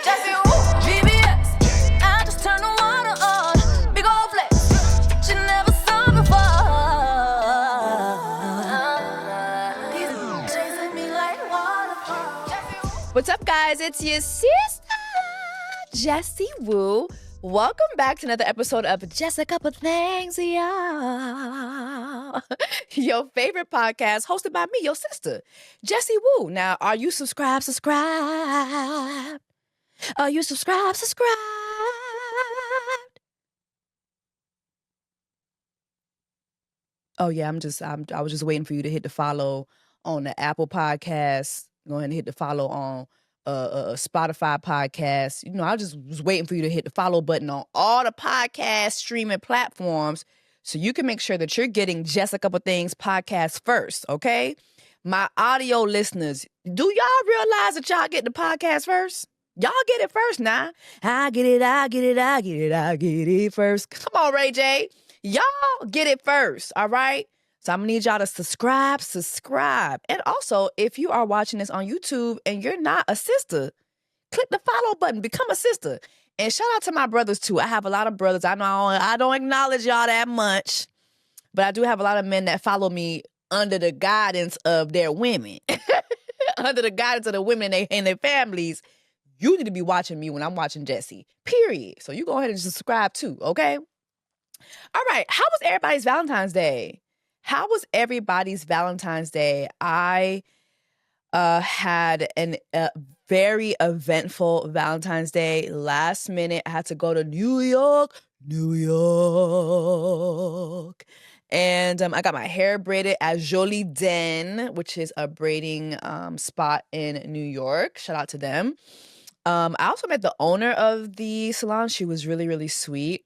Jessie woo, VVS. I just turn the water on. Big old flex. You never saw before. He's chasing me like waterfall. What's up, guys? It's your sister, Jessie Woo. Welcome back to another episode of Just a Couple Things, y'all. Your favorite podcast hosted by me, your sister, Jessie Woo. Now, are you subscribed? Are you subscribed? Oh, yeah, I was just waiting for you to hit the follow on the Apple Podcast. Go ahead and hit the follow on Spotify podcast. You know, I just was waiting for you to hit the follow button on all the podcast streaming platforms so you can make sure that you're getting Just a Couple Things podcast first, okay? My audio listeners, do y'all realize that y'all get the podcast first? Y'all get it first now. I get it first. Come on, Ray J. Y'all get it first, all right? So I'm going to need y'all to subscribe. And also, if you are watching this on YouTube and you're not a sister, click the follow button, become a sister. And shout out to my brothers, too. I have a lot of brothers. I know I don't acknowledge y'all that much, but I do have a lot of men that follow me under the guidance of their women. Under the guidance of the women and their families. You need to be watching me when I'm watching Jessie, period. So you go ahead and subscribe, too, okay? All right. How was everybody's Valentine's Day? How was everybody's Valentine's Day? I had a very eventful Valentine's Day. Last minute, I had to go to New York. And I got my hair braided at Jolie Den, which is a braiding spot in New York. Shout out to them. I also met the owner of the salon. She was really, really sweet.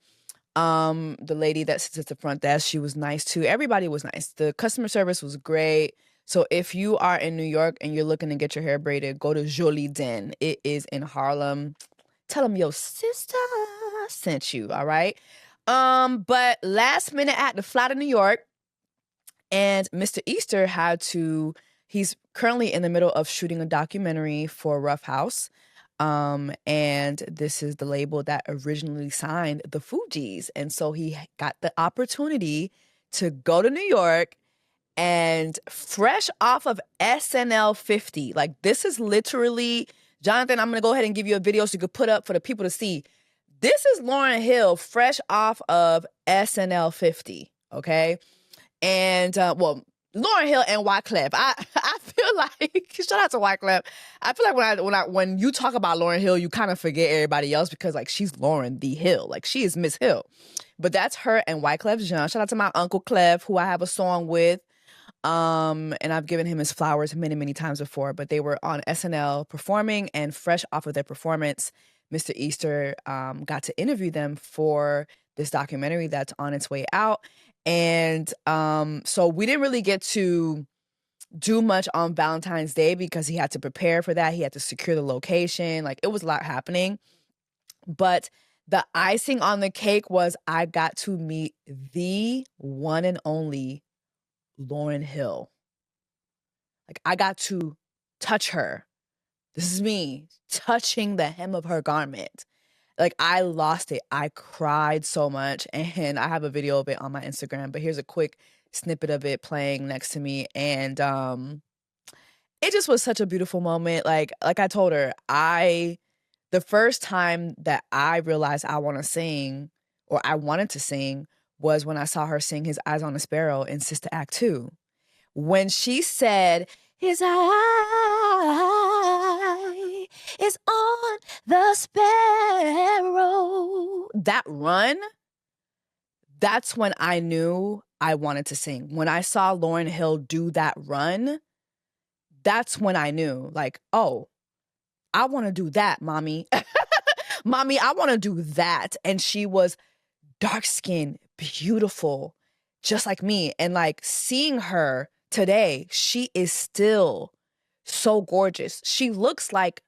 The lady that sits at the front desk, she was nice too. Everybody was nice. The customer service was great. So if you are in New York and you're looking to get your hair braided, go to Jolie Den. It is in Harlem. Tell them your sister sent you, all right? But last minute I had to fly to New York, and Mr. Easter he's currently in the middle of shooting a documentary for Rough House. And this is the label that originally signed the Fugees. And so he got the opportunity to go to New York and fresh off of SNL 50. Like, this is literally, Jonathan, I'm going to go ahead and give you a video so you could put up for the people to see. This is Lauryn Hill fresh off of SNL 50. Okay. And, Lauryn Hill and Wyclef. I feel like, shout out to Wyclef. I feel like when you talk about Lauryn Hill, you kind of forget everybody else because, like, she's Lauryn the Hill. Like, she is Miss Hill. But that's her and Wyclef Jean. Shout out to my Uncle Clef, who I have a song with. And I've given him his flowers many, many times before. But they were on SNL performing, and fresh off of their performance, Mr. Easter got to interview them for this documentary that's on its way out. And so we didn't really get to do much on Valentine's Day because he had to prepare for that. He had to secure the location. Like, it was a lot happening. But the icing on the cake was I got to meet the one and only Lauryn Hill. Like, I got to touch her. This is me touching the hem of her garment. Like, I lost it. I cried so much, and I have a video of it on my Instagram, but here's a quick snippet of it playing next to me, and it just was such a beautiful moment. Like I told her, the first time that I realized I want to sing, or I wanted to sing, was when I saw her sing His Eyes on a Sparrow in Sister Act 2. When she said, his eye is on the sparrow. That run, that's when I knew I wanted to sing. When I saw Lauryn Hill do that run, that's when I knew, like, oh, I want to do that, mommy. Mommy, I want to do that. And she was dark-skinned, beautiful, just like me. And, like, seeing her today, she is still so gorgeous. She looks like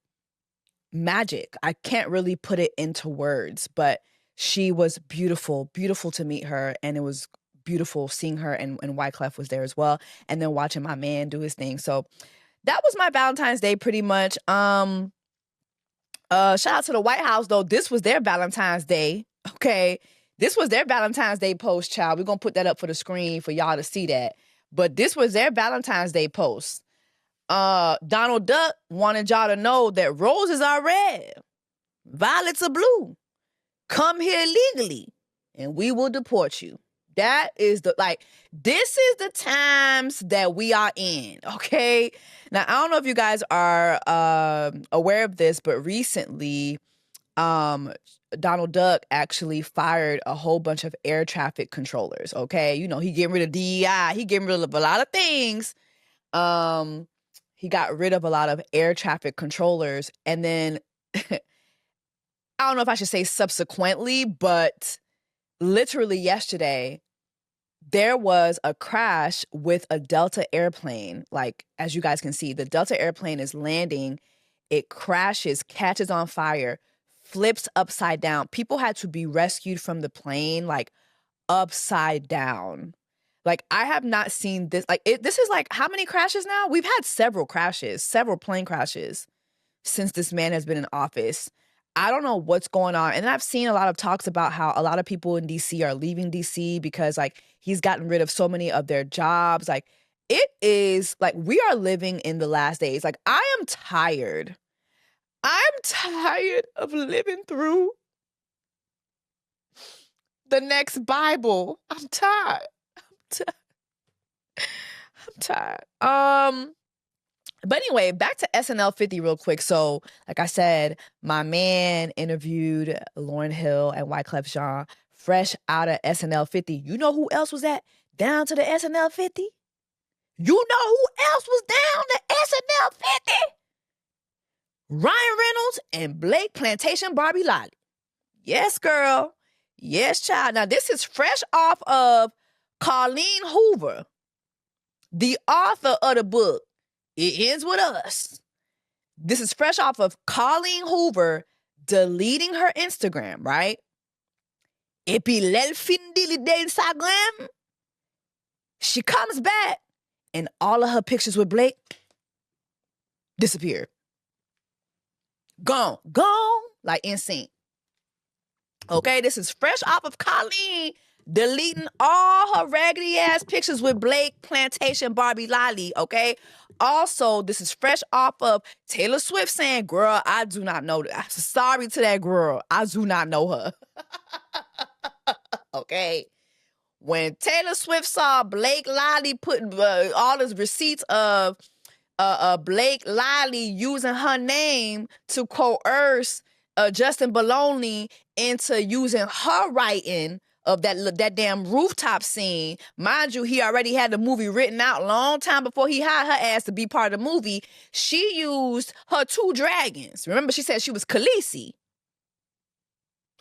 magic. I can't really put it into words, but she was beautiful, beautiful to meet her. And it was beautiful seeing her, and Wyclef was there as well. And then watching my man do his thing. So that was my Valentine's Day pretty much. Shout out to the White House, though. This was their Valentine's Day. Okay. This was their Valentine's Day post, child. We're going to put that up for the screen for y'all to see that. But this was their Valentine's Day post. Donald Duck wanted y'all to know that roses are red, violets are blue. Come here legally, and we will deport you. That is this is the times that we are in, okay? Now, I don't know if you guys are aware of this, but recently, Donald Duck actually fired a whole bunch of air traffic controllers, okay? You know, he getting rid of DEI. He getting rid of a lot of things. He got rid of a lot of air traffic controllers. And then, I don't know if I should say subsequently, but literally yesterday, there was a crash with a Delta airplane. Like, as you guys can see, the Delta airplane is landing. It crashes, catches on fire, flips upside down. People had to be rescued from the plane, like, upside down. Like, I have not seen this. Like, this is like, how many crashes now? We've had several crashes, several plane crashes since this man has been in office. I don't know what's going on. And I've seen a lot of talks about how a lot of people in DC are leaving DC because, like, he's gotten rid of so many of their jobs. Like, it is like we are living in the last days. Like, I am tired. I'm tired of living through the next Bible. I'm tired. I'm tired. But anyway, back to SNL 50 real quick. So, like I said, my man interviewed Lauryn Hill and Wyclef Jean fresh out of SNL 50. You know who else was down to the SNL 50? You know who else was down to SNL 50? Ryan Reynolds and Blake Plantation Barbie Lolly. Yes, girl. Yes, child. Now, this is fresh off of Colleen Hoover, the author of the book, It Ends With Us. This is fresh off of Colleen Hoover deleting her Instagram, right? Et puis, l'elle fin delete Instagram. She comes back, and all of her pictures with Blake disappeared. Gone, like NSYNC. Okay, this is fresh off of Colleen deleting all her raggedy ass pictures with Blake Plantation Barbie Lolly, okay? Also, this is fresh off of Taylor Swift saying, girl, I do not know. I'm sorry to that girl. I do not know her. Okay? When Taylor Swift saw Blake Lively putting all his receipts of Blake Lively using her name to coerce Justin Baloney into using her writing of that damn rooftop scene. Mind you, he already had the movie written out a long time before he hired her ass to be part of the movie. She used her two dragons. Remember, she said she was Khaleesi.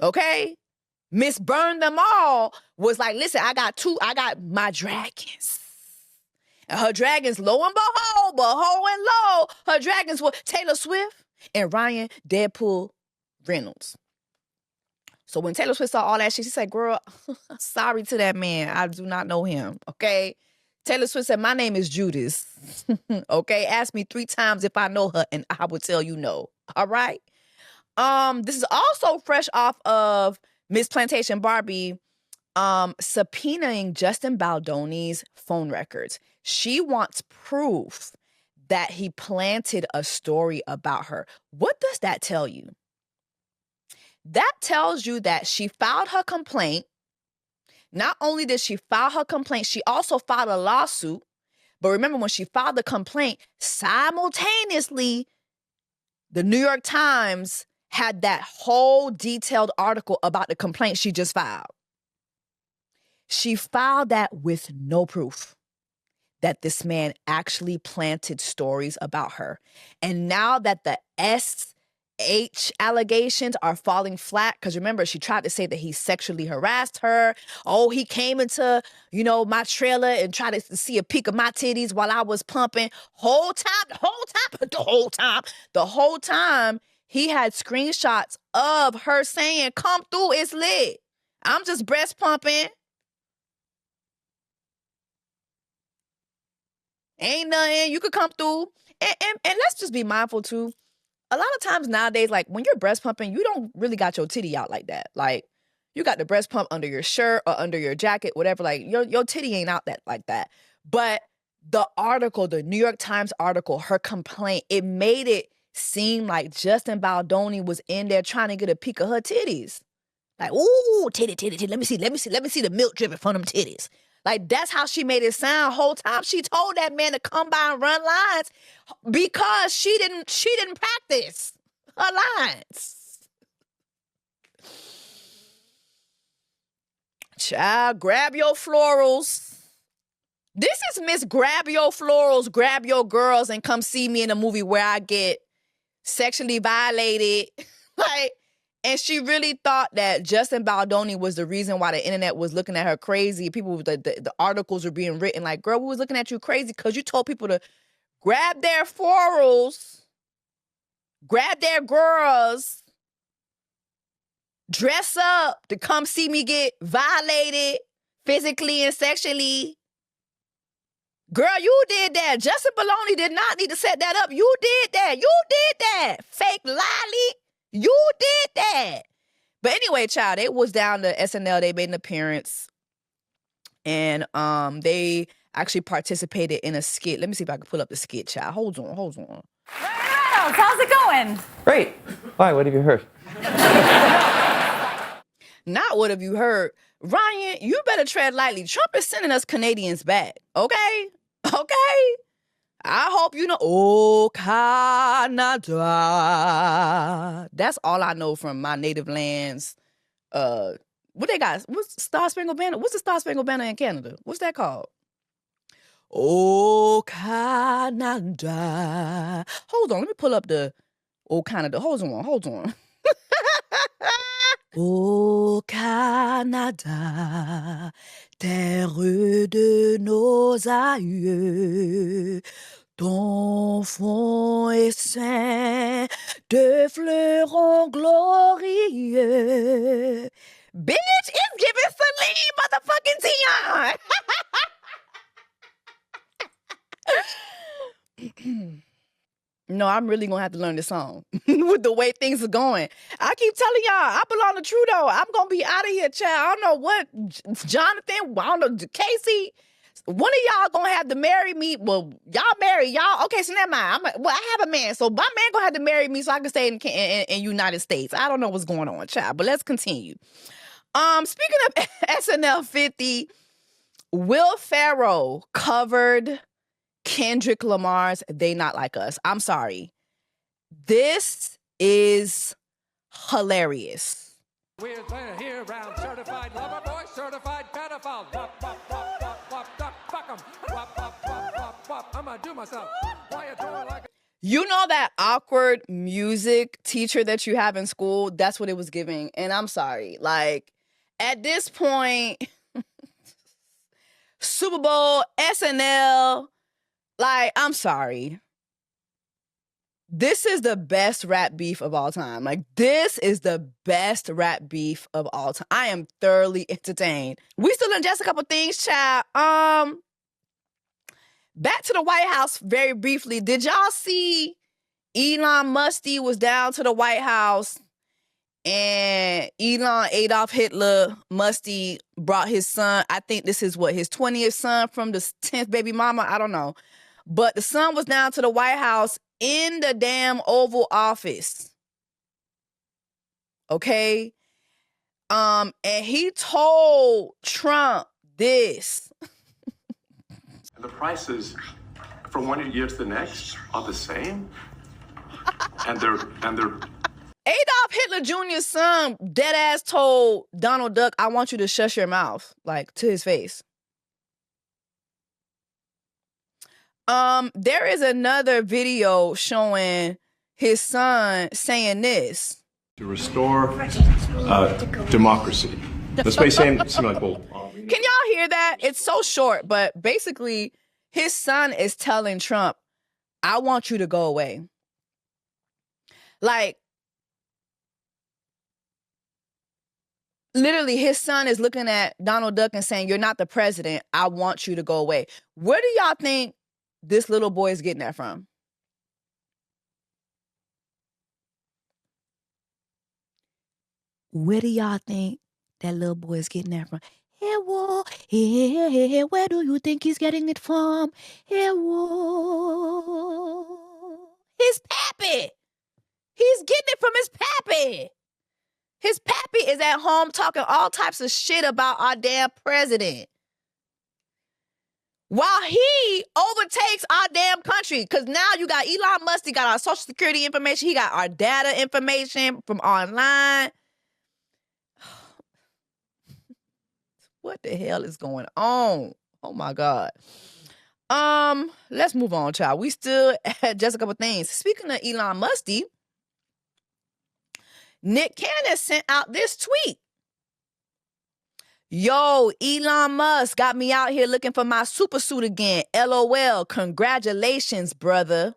Okay? Miss Burn Them All was like, listen, I got my dragons. And her dragons, lo and behold, her dragons were Taylor Swift and Ryan Deadpool Reynolds. So when Taylor Swift saw all that shit, she said, girl, sorry to that man. I do not know him, okay? Taylor Swift said, my name is Judas, okay? Ask me 3 times if I know her, and I will tell you no, all right? This is also fresh off of Miss Plantation Barbie subpoenaing Justin Baldoni's phone records. She wants proof that he planted a story about her. What does that tell you? That tells you that she filed her complaint. Not only did she file her complaint, she also filed a lawsuit. But remember, when she filed the complaint, simultaneously, the New York Times had that whole detailed article about the complaint she just filed. She filed that with no proof that this man actually planted stories about her. And now that the SH allegations are falling flat, because remember, she tried to say that he sexually harassed her. Oh, he came into, my trailer and tried to see a peek of my titties while I was pumping. The whole time, he had screenshots of her saying, come through, it's lit. I'm just breast pumping. Ain't nothing, you could come through. And let's just be mindful too. a lot of times nowadays, like when you're breast pumping, you don't really got your titty out like that. Like you got the breast pump under your shirt or under your jacket, whatever. Like your titty ain't out that like that. But the article, the New York Times article, her complaint, it made it seem like Justin Baldoni was in there trying to get a peek of her titties. Like, ooh, titty. Let me see the milk dripping from them titties. Like, that's how she made it sound whole time. She told that man to come by and run lines because she didn't practice her lines. Child, grab your florals. This is Miss Grab Your Florals, Grab Your Girls, and come see me in a movie where I get sexually violated. Like, and she really thought that Justin Baldoni was the reason why the internet was looking at her crazy. People, the articles were being written like, girl, we was looking at you crazy because you told people to grab their florals, grab their girls, dress up to come see me get violated physically and sexually. Girl, you did that. Justin Baldoni did not need to set that up. You did that. You did that. Fake lolly. You did that. But anyway, child, it was down to SNL. They made an appearance. And they actually participated in a skit. Let me see if I can pull up the skit, child. Hold on. Reynolds, how's it going? Great. Why? What have you heard? Not what have you heard. Ryan, you better tread lightly. Trump is sending us Canadians back. Okay? Okay? I hope you know. Oh, Canada. That's all I know from my native lands. What they got? What's Star Spangled Banner? What's the Star Spangled Banner in Canada? What's that called? Oh, Canada. Hold on. Let me pull up the Oh, Canada. Hold on. Ô Canada, terre de nos aïeux, ton fond est saint de fleurons glorieux. Bitch, it's giving Celine motherfucking Dion. No, I'm really gonna have to learn this song with the way things are going. I keep telling y'all, I belong to Trudeau. I'm gonna be out of here, child. I don't know what Jonathan, I don't know, Casey. One of y'all gonna have to marry me. Well, y'all marry y'all. Okay, so never mind. I have a man, so my man gonna have to marry me so I can stay in United States. I don't know what's going on, child. But let's continue. Speaking of SNL 50, Will Ferrell covered Kendrick Lamar's They Not Like Us. I'm sorry. This is hilarious. We're here around certified lover boy, certified pedophile. Wop, wop, wop, wop, wop, wop, fuck 'em. Wop, wop, wop, wop, wop. I'm gonna do myself. Why you doing like You know that awkward music teacher that you have in school? That's what it was giving. And I'm sorry. Like, at this point, Super Bowl, SNL, like, I'm sorry. This is the best rap beef of all time. Like, this is the best rap beef of all time. I am thoroughly entertained. We still in just a couple things, child. Back to the White House very briefly. Did y'all see Elon Musty was down to the White House and Elon Adolf Hitler Musty brought his son. I think this is his 20th son from the 10th baby mama. I don't know. But the son was down to the White House in the damn Oval Office. Okay? And he told Trump this. The prices from one year to the next are the same. and they're Adolf Hitler Jr.'s son dead ass told Donald Duck, I want you to shush your mouth, like, to his face. There is another video showing his son saying this. to restore democracy. This may seem like, well, Can y'all hear that? It's so short, but basically his son is telling Trump, I want you to go away. Like, literally, his son is looking at Donald Duck and saying, you're not the president. I want you to go away. Where do y'all think this little boy is getting that from? Where do y'all think that little boy is getting that from? Hey, whoa, hey, where do you think he's getting it from? Hey, whoa. His pappy. He's getting it from his pappy. His pappy is at home talking all types of shit about our damn president. While he overtakes our damn country. Because now you got Elon Musk, he got our social security information, he got our data information from online. What the hell is going on? Oh my God. Let's move on, child. We still at just a couple things. Speaking of Elon Musk, Nick Cannon sent out this tweet. Yo, Elon Musk got me out here looking for my super suit again. LOL. Congratulations, brother.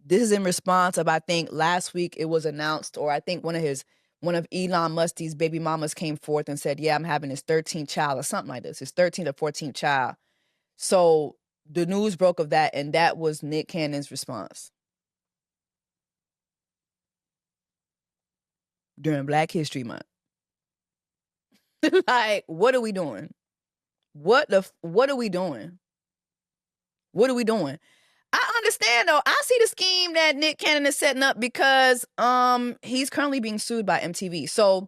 This is in response of, I think last week it was announced, or I think one of Elon Musk's baby mamas came forth and said, yeah, I'm having his 13th child or something like this, his 13th or 14th child. So the news broke of that, and that was Nick Cannon's response. During Black History Month. Like, what are we doing? What are we doing? What are we doing? I understand though. I see the scheme that Nick Cannon is setting up because he's currently being sued by MTV. So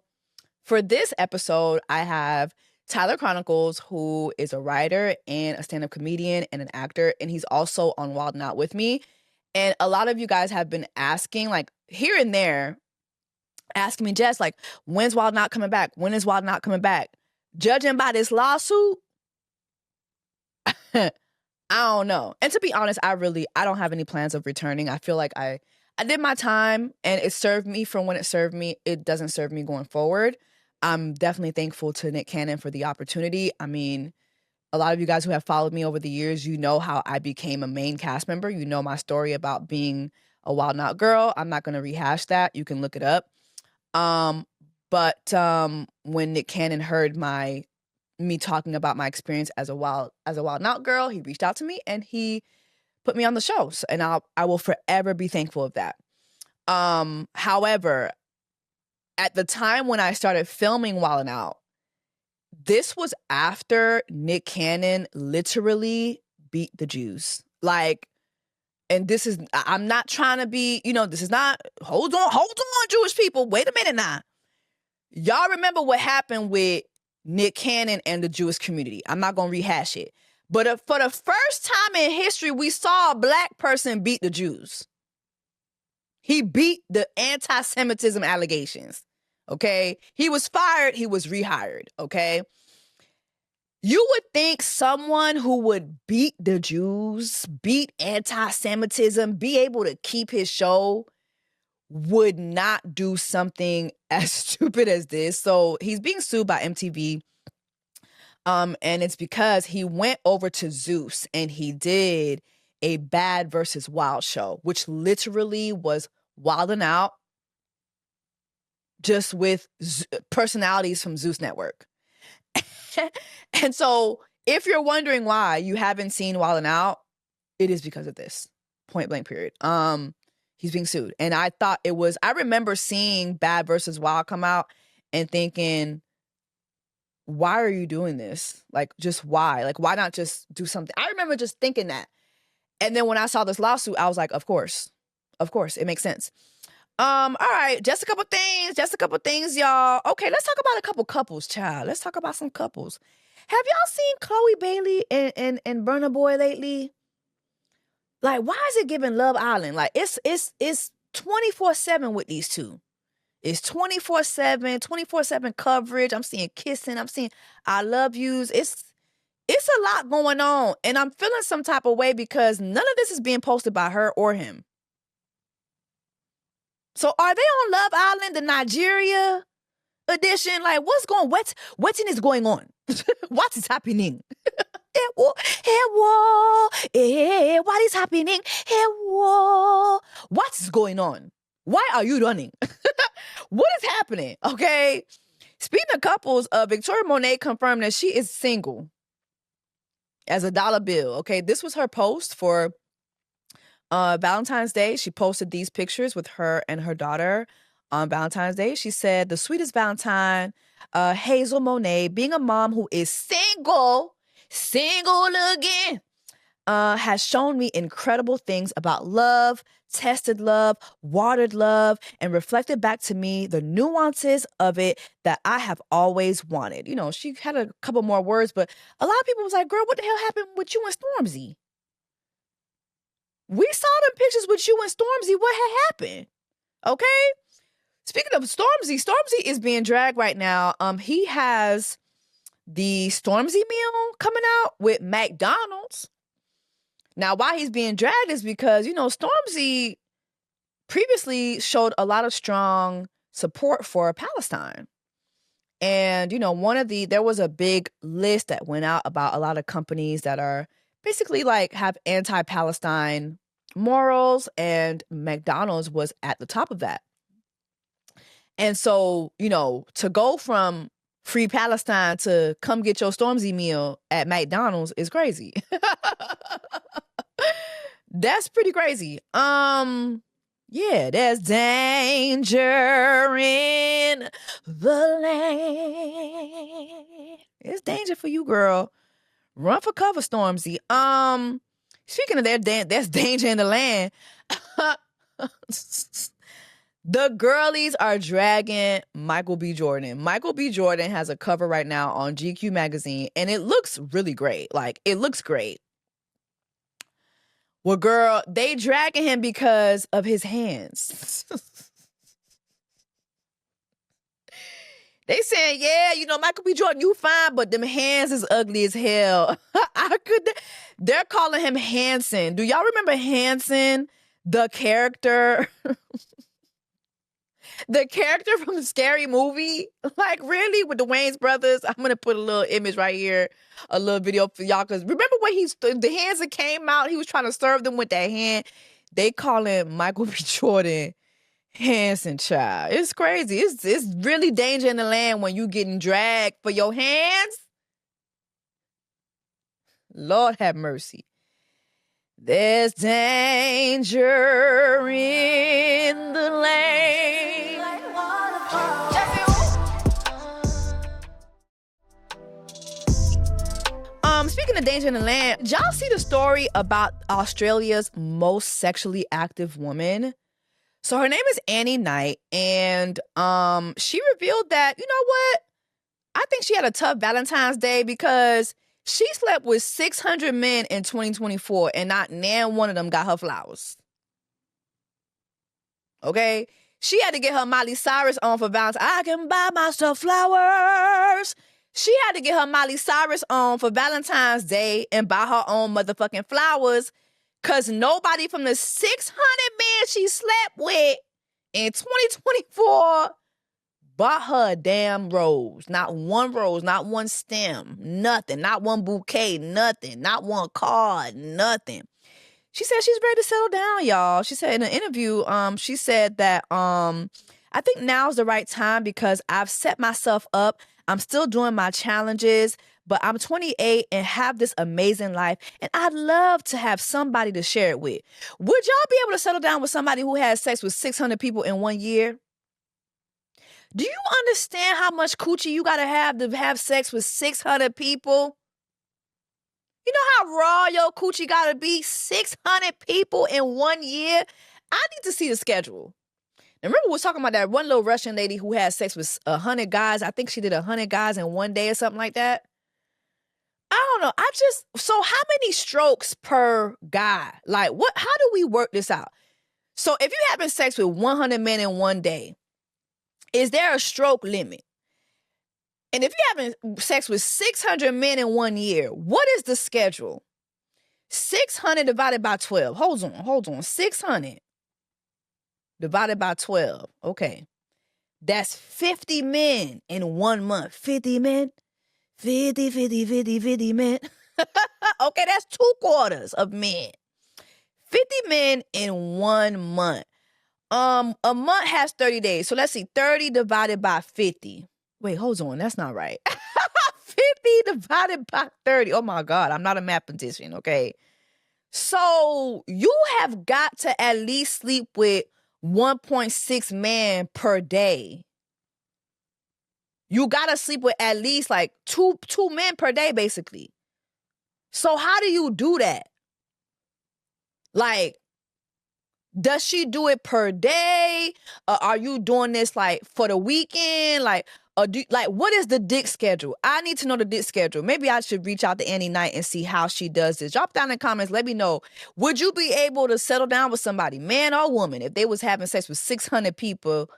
for this episode, I have Tyler Chronicles, who is a writer and a stand-up comedian and an actor, and he's also on Wild 'N Out with me. And a lot of you guys have been asking, like here and there, asking me, Jess, like, when's Wild 'N Out coming back? When is Wild 'N Out coming back? Judging by this lawsuit, I don't know. And to be honest, I don't have any plans of returning. I feel like I did my time and it served me from when it served me. It doesn't serve me going forward. I'm definitely thankful to Nick Cannon for the opportunity. I mean, a lot of you guys who have followed me over the years, you know how I became a main cast member. You know my story about being a Wild 'N Out girl. I'm not going to rehash that. You can look it up. But when Nick Cannon heard me talking about my experience as a Wild 'N Out girl, he reached out to me and he put me on the show. So, and I will forever be thankful of that. However, at the time when I started filming Wild 'N Out, this was after Nick Cannon literally beat the Jews. Like, and this is, I'm not trying to be, this is not, hold on, Jewish people. Wait a minute now. Y'all remember what happened with Nick Cannon and the Jewish community. I'm not going to rehash it. But for the first time in history, we saw a Black person beat the Jews. He beat the anti-Semitism allegations. Okay? He was fired. He was rehired. Okay? You would think someone who would beat the Jews, beat anti-Semitism, be able to keep his show would not do something as stupid as this. So he's being sued by MTV. And it's because he went over to Zeus and he did a Bad versus Wild show, which literally was Wild 'N Out, just with personalities from Zeus Network. And so if you're wondering why you haven't seen Wild 'N Out, it is because of this. Point blank period. He's being sued. And I remember seeing Bad versus Wild come out and thinking, why are you doing this? Like, just why? Like, why not just do something? I remember just thinking that. And then when I saw this lawsuit, I was like, of course, it makes sense. All right, just a couple things, y'all. Okay, let's talk about a couple couples, child. Let's talk about some couples. Have y'all seen Chloe Bailey and Burna Boy lately? Like, why is it giving Love Island? Like, it's 24/7 with these two. It's 24/7 coverage. I'm seeing kissing. I'm seeing I love yous. It's a lot going on. And I'm feeling some type of way because none of this is being posted by her or him. So are they on Love Island, the Nigeria edition? Like, what is going on? What is happening? What is happening? What is going on? Why are you running? What is happening? Okay. Speaking of couples, Victoria Monet confirmed that she is single as a dollar bill. Okay. This was her post for Valentine's Day, she posted these pictures with her and her daughter on Valentine's Day. She said, the sweetest Valentine, Hazel Monet, being a mom who is single again, has shown me incredible things about love, tested love, watered love, and reflected back to me the nuances of it that I have always wanted. You know, she had a couple more words, but a lot of people was like, girl, what the hell happened with you and Stormzy? We saw them pictures with you and Stormzy. What had happened? Okay? Speaking of Stormzy is being dragged right now. He has the Stormzy meal coming out with McDonald's. Now, why he's being dragged is because, you know, Stormzy previously showed a lot of strong support for Palestine. And, you know, there was a big list that went out about a lot of companies that are basically like have anti-Palestine morals, and McDonald's was at the top of that. And so, you know, to go from free Palestine to come get your Stormzy meal at McDonald's is crazy. That's pretty crazy. Yeah, there's danger in the land. It's danger for you, girl. Run for cover, Stormzy. Speaking of there's danger in the land. The girlies are dragging Michael B. Jordan. Michael B. Jordan has a cover right now on GQ magazine, and it looks really great. Like, it looks great. Well, girl, they dragging him because of his hands. They saying, yeah, you know, Michael B. Jordan, you fine, but them hands is ugly as hell. They're calling him Hanson. Do y'all remember Hanson, the character? The character from the Scary Movie? Like, really? With the Wayans brothers? I'm going to put a little image right here, a little video for y'all. Because remember when the hands that came out, he was trying to serve them with that hand. They call him Michael B. Jordan Hanson, child. It's crazy. It's really danger in the land when you getting dragged for your hands. Lord have mercy. There's danger in the lane. Speaking of danger in the land, did y'all see the story about Australia's most sexually active woman? So her name is Annie Knight, and she revealed that, you know what? I think she had a tough Valentine's Day because she slept with 600 men in 2024, and not one of them got her flowers. Okay? She had to get her Miley Cyrus on for Valentine's. I can buy myself flowers. She had to get her Miley Cyrus on for Valentine's Day and buy her own motherfucking flowers because nobody from the 600 men she slept with in 2024 bought her a damn rose. Not one stem, nothing. Not one bouquet, nothing. Not one card, nothing. She said she's ready to settle down, y'all. She said in an interview, she said that I think now's the right time because I've set myself up. I'm still doing my challenges, but I'm 28 and have this amazing life, and I'd love to have somebody to share it with. Would y'all be able to settle down with somebody who has sex with 600 people in 1 year? Do you understand how much coochie you gotta have sex with 600 people? You know how raw your coochie gotta be? 600 people in 1 year? I need to see the schedule. And remember we was talking about that one little Russian lady who had sex with 100 guys. I think she did 100 guys in 1 day or something like that. I don't know. So how many strokes per guy? Like, how do we work this out? So if you're having sex with 100 men in 1 day, is there a stroke limit? And if you're having sex with 600 men in 1 year, what is the schedule? 600 divided by 12. Hold on. 600 divided by 12. Okay. That's 50 men in 1 month. 50 men. 50 men. Okay, that's 2 quarters of men. 50 men in 1 month. A month has 30 days. So let's see. 30 divided by 50. Wait, hold on. That's not right. 50 divided by 30. Oh my God. I'm not a mathematician, okay? So you have got to at least sleep with 1.6 men per day. You got to sleep with at least like two men per day, basically. So how do you do that? Like, does she do it per day? Are you doing this like for the weekend? Like, what is the dick schedule? I need to know the dick schedule. Maybe I should reach out to Annie Knight and see how she does this. Drop down in the comments. Let me know. Would you be able to settle down with somebody, man or woman, if they was having sex with 600 people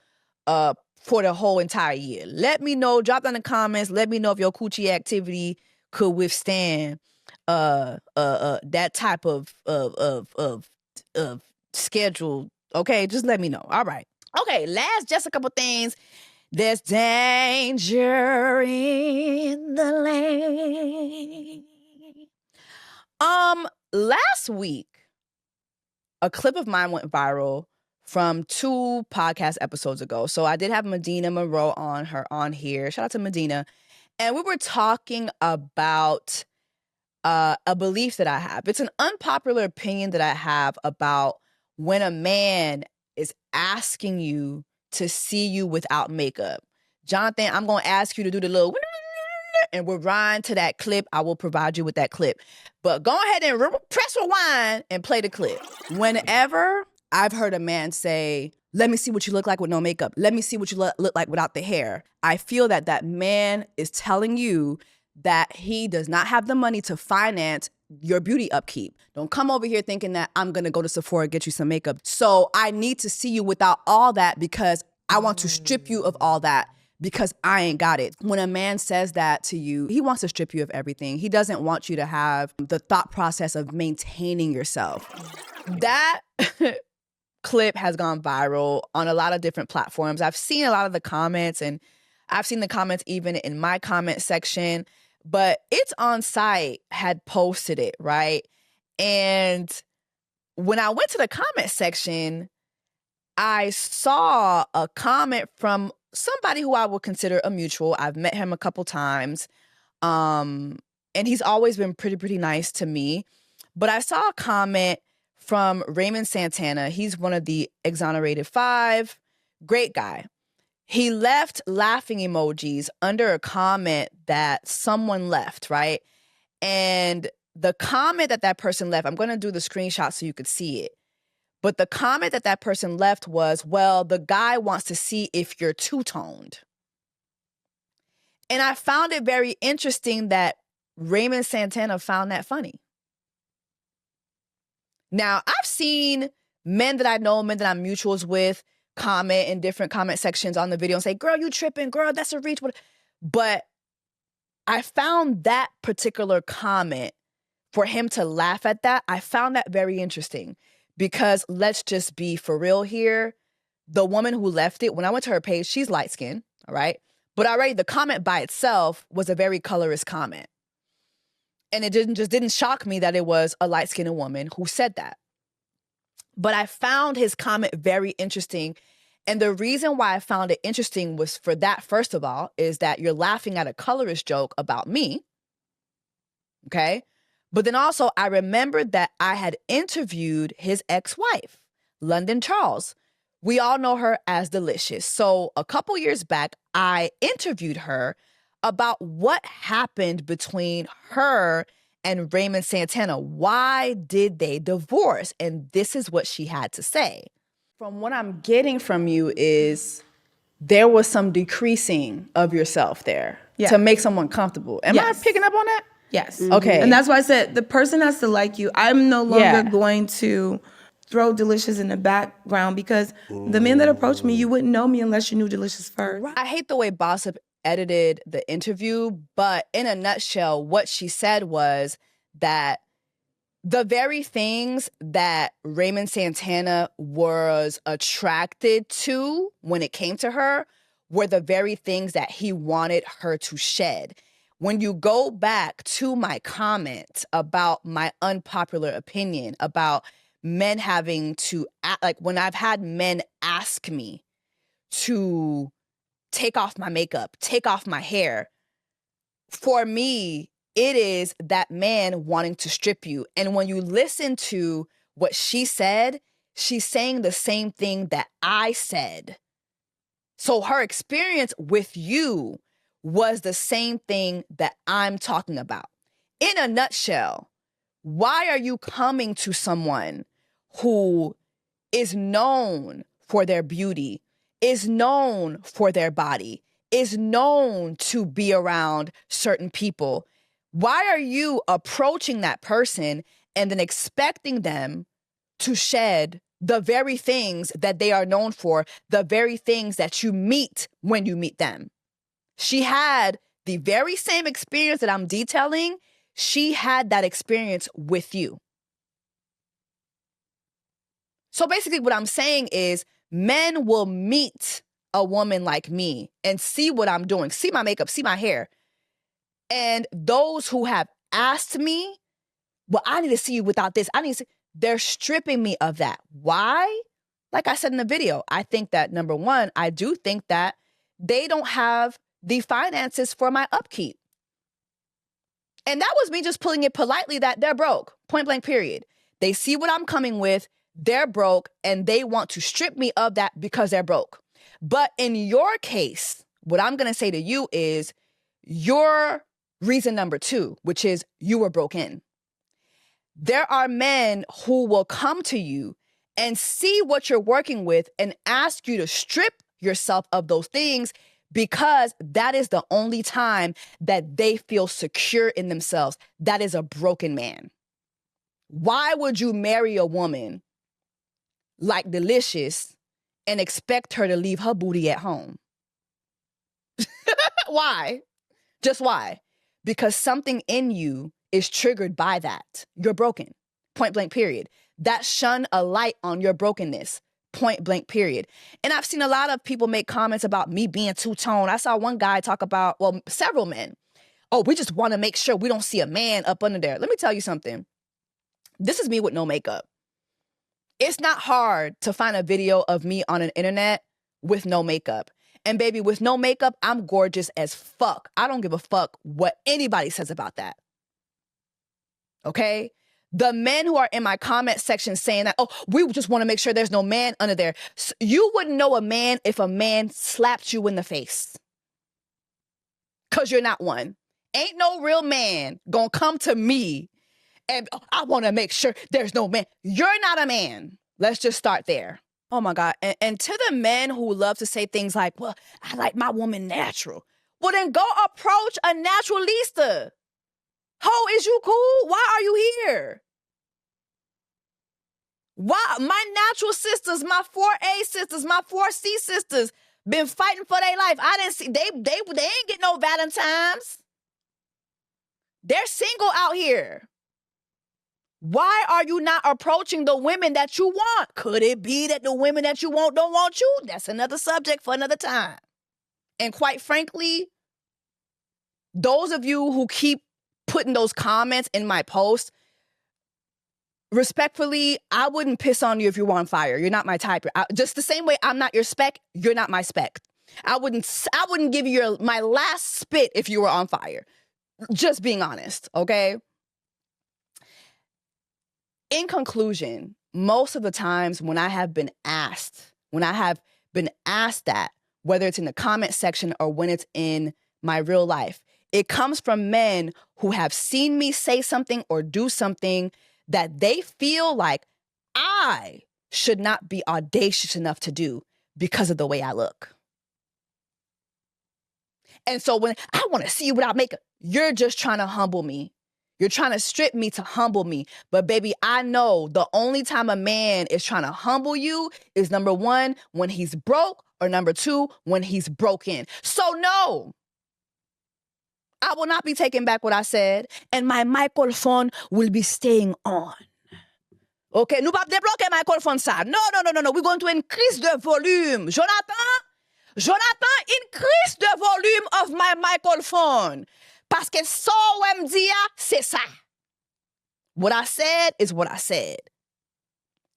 for the whole entire year? Let me know. Drop down in the comments. Let me know if your coochie activity could withstand that type of schedule. Okay, just let me know. All right. Okay, just a couple things. There's danger in the lane. Last week, a clip of mine went viral from 2 podcast episodes ago. So I did have Medina Monroe on here. Shout out to Medina. And we were talking about a belief that I have. It's an unpopular opinion that I have about when a man is asking you to see you without makeup. Jonathan, I'm going to ask you to do the little and we'll rewind to that clip. I will provide you with that clip. But go ahead and press rewind and play the clip. Whenever I've heard a man say, let me see what you look like with no makeup. Let me see what you look like without the hair. I feel that that man is telling you that he does not have the money to finance your beauty upkeep. Don't come over here thinking that I'm going to go to Sephora and get you some makeup. So I need to see you without all that because I want to strip you of all that because I ain't got it. When a man says that to you, he wants to strip you of everything. He doesn't want you to have the thought process of maintaining yourself. That clip has gone viral on a lot of different platforms. I've seen a lot of the comments, and I've seen the comments even in my comment section, but It's On Site had posted it, right? And when I went to the comment section, I saw a comment from somebody who I would consider a mutual. I've met him a couple times, and he's always been pretty nice to me. But I saw a comment from Raymond Santana. He's one of the Exonerated 5. Great guy. He left laughing emojis under a comment that someone left, right? And the comment that person left, I'm going to do the screenshot so you could see it. But the comment that person left was, well, the guy wants to see if you're two-toned. And I found it very interesting that Raymond Santana found that funny. Now, I've seen men that I know, men that I'm mutuals with, comment in different comment sections on the video and say, girl, you tripping, girl, that's a reach. But I found that particular comment, for him to laugh at that, I found that very interesting. Because let's just be for real here. The woman who left it, when I went to her page, she's light-skinned, all right? But already the comment by itself was a very colorist comment. And it didn't shock me that it was a light-skinned woman who said that. But I found his comment very interesting. And the reason why I found it interesting was for that, first of all, is that you're laughing at a colorist joke about me, okay? But then also, I remembered that I had interviewed his ex-wife, London Charles. We all know her as Delicious. So a couple years back, I interviewed her about what happened between her and Raymond Santana. Why did they divorce? And this is what she had to say. From what I'm getting from you is there was some decreasing of yourself there to make someone comfortable. Am I picking up on that? Yes. Okay. And that's why I said the person has to like you. I'm no longer going to throw Delicious in the background because the men that approach me, you wouldn't know me unless you knew Delicious first. I hate the way Bossip edited the interview, but in a nutshell, what she said was that the very things that Raymond Santana was attracted to when it came to her were the very things that he wanted her to shed. When you go back to my comment about my unpopular opinion about men having to act, like when I've had men ask me to take off my makeup, take off my hair, for me, it is that man wanting to strip you. And when you listen to what she said, she's saying the same thing that I said. So her experience with you was the same thing that I'm talking about. In a nutshell, why are you coming to someone who is known for their beauty, is known for their body, is known to be around certain people? Why are you approaching that person and then expecting them to shed the very things that they are known for, the very things that you meet when you meet them? She had the very same experience that I'm detailing. She had that experience with you. So basically what I'm saying is men will meet a woman like me and see what I'm doing, see my makeup, see my hair. And those who have asked me, well, I need to see you without this. They're stripping me of that. Why? Like I said in the video, I think that number one, I do think that they don't have the finances for my upkeep. And that was me just putting it politely that they're broke, point blank period. They see what I'm coming with, they're broke, and they want to strip me of that because they're broke. But in your case, what I'm going to say to you is your reason number two, which is you were broken. There are men who will come to you and see what you're working with and ask you to strip yourself of those things because that is the only time that they feel secure in themselves. That is a broken man. Why would you marry a woman like Delicious and expect her to leave her booty at home? Why? Just why? Because something in you is triggered by that. You're broken. Point blank period. That shone a light on your brokenness. Point blank period. And I've seen a lot of people make comments about me being two-tone. I saw one guy talk about, well, several men. Oh, we just want to make sure we don't see a man up under there. Let me tell you something. This is me with no makeup. It's not hard to find a video of me on an internet with no makeup. And baby, with no makeup, I'm gorgeous as fuck. I don't give a fuck what anybody says about that. Okay? The men who are in my comment section saying that, oh, we just want to make sure there's no man under there. So you wouldn't know a man if a man slapped you in the face. Because you're not one. Ain't no real man gonna come to me and I want to make sure there's no man. You're not a man. Let's just start there. Oh my God. And to the men who love to say things like, well, I like my woman natural. Well, then go approach a naturalista. Ho, is you cool? Why are you here? Why? My natural sisters, my 4A sisters, my 4C sisters been fighting for their life. I didn't see, they ain't get no Valentines. They're single out here. Why are you not approaching the women that you want? Could it be that the women that you want don't want you? That's another subject for another time. And quite frankly, those of you who keep putting those comments in my post, respectfully, I wouldn't piss on you if you were on fire. You're not my type. Just the same way I'm not your spec, you're not my spec. I wouldn't give you my last spit if you were on fire. Just being honest, okay? In conclusion, most of the times when I have been asked that, whether it's in the comment section or when it's in my real life, it comes from men who have seen me say something or do something that they feel like I should not be audacious enough to do because of the way I look. And so when I want to see you without makeup, you're just trying to humble me. You're trying to strip me to humble me. But baby, I know the only time a man is trying to humble you is number one, when he's broke, or number two, when he's broken. So no, I will not be taking back what I said, and my microphone will be staying on. Okay, nous pas débloquer microphone ça. No. We're going to increase the volume. Jonathan, increase the volume of my microphone. Parce que so me dit, c'est ça. What I said is what I said.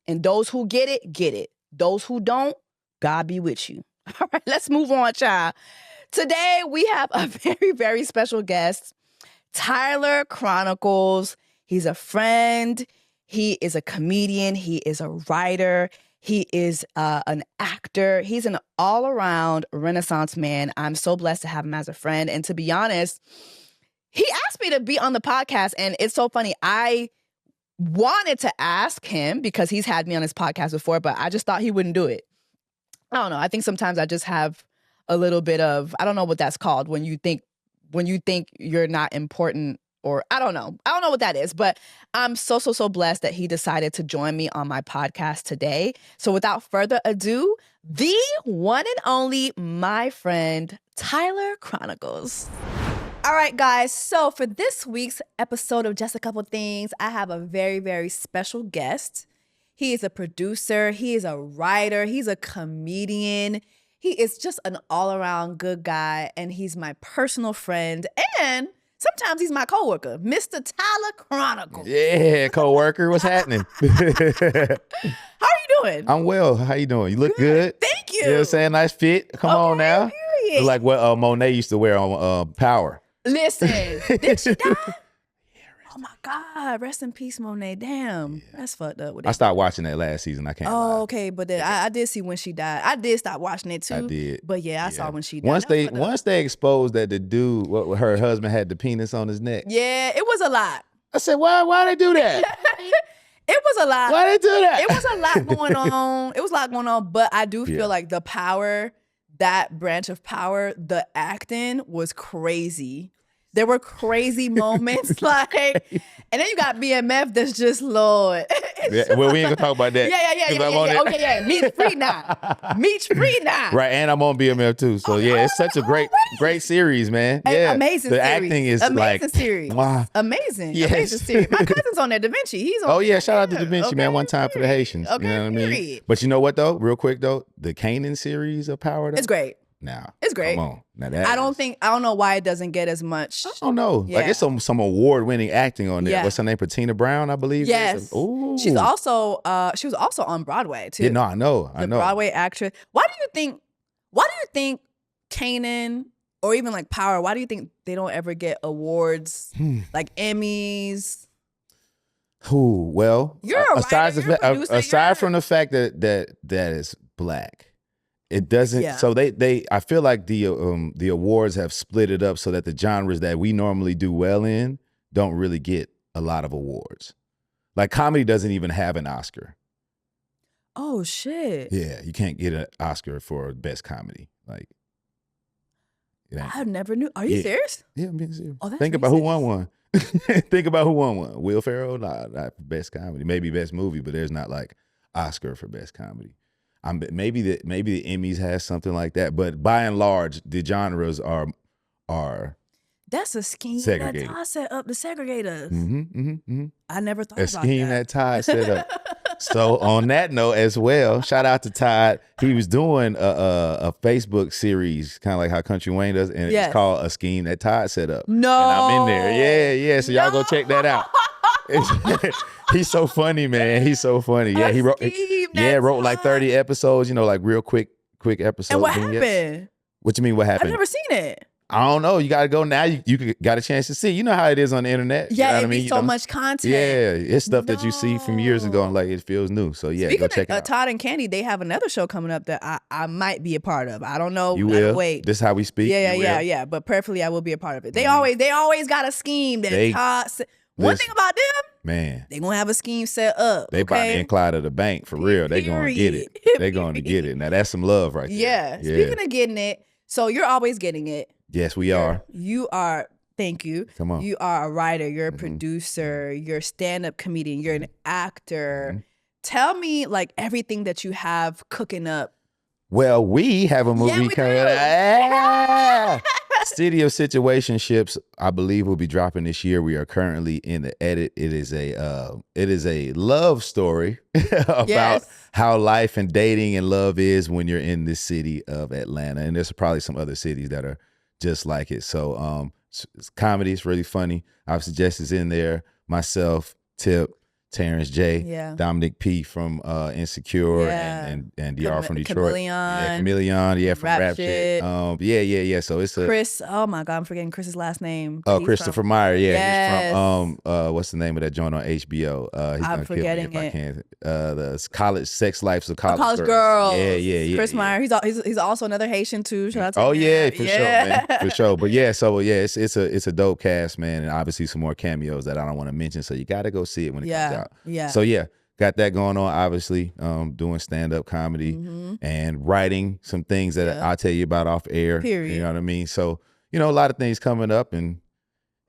And those who get it, get it. Those who don't, God be with you. All right, let's move on, child. Today, we have a very, very special guest. Tyler Chronicles. He's a friend. He is a comedian. He is a writer. He is an actor. He's an all-around Renaissance man. I'm so blessed to have him as a friend. And to be honest, he asked me to be on the podcast. And it's so funny. I wanted to ask him because he's had me on his podcast before, but I just thought he wouldn't do it. I don't know. I think sometimes I just have a little bit of, I don't know what that's called when you think you're not important, or I don't know what that is, but I'm so blessed that he decided to join me on my podcast today. So without further ado, the one and only, my friend, Tyler Chronicles. All right, guys. So for this week's episode of Just a Couple Things, I have a very, very special guest. He is a producer. He is a writer. He's a comedian. He is just an all-around good guy, and he's my personal friend, and sometimes he's my coworker, Mr. Tyler Chronicles. Yeah, coworker, what's happening? How are you doing? I'm well. How you doing? You look good. Thank you. You know what I'm saying? Nice fit. Come on now. Period. Like what Monet used to wear on Power. Listen, did she die? Oh my God, rest in peace, Monet. Damn, that's fucked up with it. I stopped watching that last season. I can't lie. Oh, okay, but then I did see when she died. I did stop watching it too. I did. But yeah, I saw when she died. Once they exposed that the dude, her husband had the penis on his neck. Yeah, it was a lot. I said, why they do that? It was a lot. Why they do that? It was a lot going on. It was a lot going on, but I do feel like the power, that branch of power, the acting was crazy. There were crazy moments, like, and then you got BMF that's just Lord. Well, we ain't gonna talk about that. Yeah. Okay, yeah. Meat's free now. Meat's free now. Right, and I'm on BMF too. So yeah, it's such a great series, man. Yeah, amazing. The series. acting is amazing series. Wow. Amazing. Yes. Amazing series. My cousin's on there, Da Vinci. He's on. Oh yeah, there. shout out to Da Vinci, Okay, man. One time for the Haitians. Okay, you know what I mean? period. But you know what though? Real quick though, the Kanan series of Power. Though, It's great. Now It's great. Come on, now that I don't know why it doesn't get as much. I don't know. Yeah. Like it's some award-winning acting on there. Yeah. What's her name? Patina Brown, I believe. Yes. Ooh. She was also on Broadway too. Yeah, no, I know. The Broadway actress. Why do you think Kanan or even like Power, why do you think they don't ever get awards like Emmys? Well, You're a writer, you're a producer, aside from the fact that is black. It doesn't. Yeah. So I feel like the awards have split it up so that the genres that we normally do well in don't really get a lot of awards. Like comedy doesn't even have an Oscar. Oh shit. Yeah, you can't get an Oscar for best comedy. Like, I never knew. Are you serious? Yeah, I'm being serious. Oh, that's Think about who won one. Think about who won one. Will Ferrell, not for best comedy. Maybe best movie, but there's not like Oscar for best comedy. Maybe the Emmys has something like that, but by and large, the genres are That's a scheme segregated. that Todd set up to segregate us. Mm-hmm. I never thought A about scheme that. that Todd set up. So on that note as well, shout out to Todd. He was doing a Facebook series, kind of like how Country Wayne does, and Yes. it's called A Scheme That Todd Set Up. No. And I'm in there. Yeah. So y'all go check that out. He's so funny, man. He's so funny. Yeah, he wrote. Scheme Yeah, that wrote like 30 episodes. You know, like real quick episodes. And what vignettes. happened? What you mean? What happened? I've never seen it. I don't know. You got to go now. You got a chance to see. You know how it is on the internet. Yeah, you know what it'd I mean? be so much content. Yeah, it's stuff that you see from years ago and like it feels new. So yeah, Speaking go check it of out. Todd and Candy, they have another show coming up that I might be a part of. I don't know. You will. Wait. This is how we speak. You will. Yeah. But prayerfully, I will be a part of it. They always got a scheme that Todd. One listen, thing about them, man, they gonna have a scheme set up. they Bonnie and Clyde of the bank for real. They gonna get it. They gonna get it. Now that's some love right there. Yeah. Speaking of getting it, so you're always getting it. Yes, we are. You are. Thank you. Come on. You are a writer. You're a producer. You're a stand-up comedian. You're an actor. Tell me like everything that you have cooking up. Well, we have a movie we coming do. out. City of Situationships, I believe, will be dropping this year. We are currently in the edit. It is a love story about how life and dating and love is when you're in this city of Atlanta. And there's probably some other cities that are just like it. So it's comedy. It's really funny. Obviously, Jess is in there. Myself, Tip, Terrence J, Yeah. Dominic P from Insecure, Yeah. and DR from Detroit. Chameleon. Yeah, Chameleon, yeah, from Rap Rap Shit. Shit. Yeah. So it's a Chris. Oh my God, I'm forgetting Chris's last name. Oh, He's Christopher from- Meyer, yeah, Yes. he's from what's the name of that joint on HBO? He's I'm gonna kill me forgetting if I it. can't. The college sex lives of college, College Girls. Yeah. Chris Meyer. He's also another Haitian too. Shout out to Oh him. yeah, for sure, man, for sure. But yeah, so yeah, it's a dope cast, man, and obviously some more cameos that I don't want to mention. So you got to go see it when it comes out. Yeah. So yeah, got that going on. Obviously, doing stand up comedy and writing some things that I'll tell you about off air. Period. You know what I mean? So a lot of things coming up, and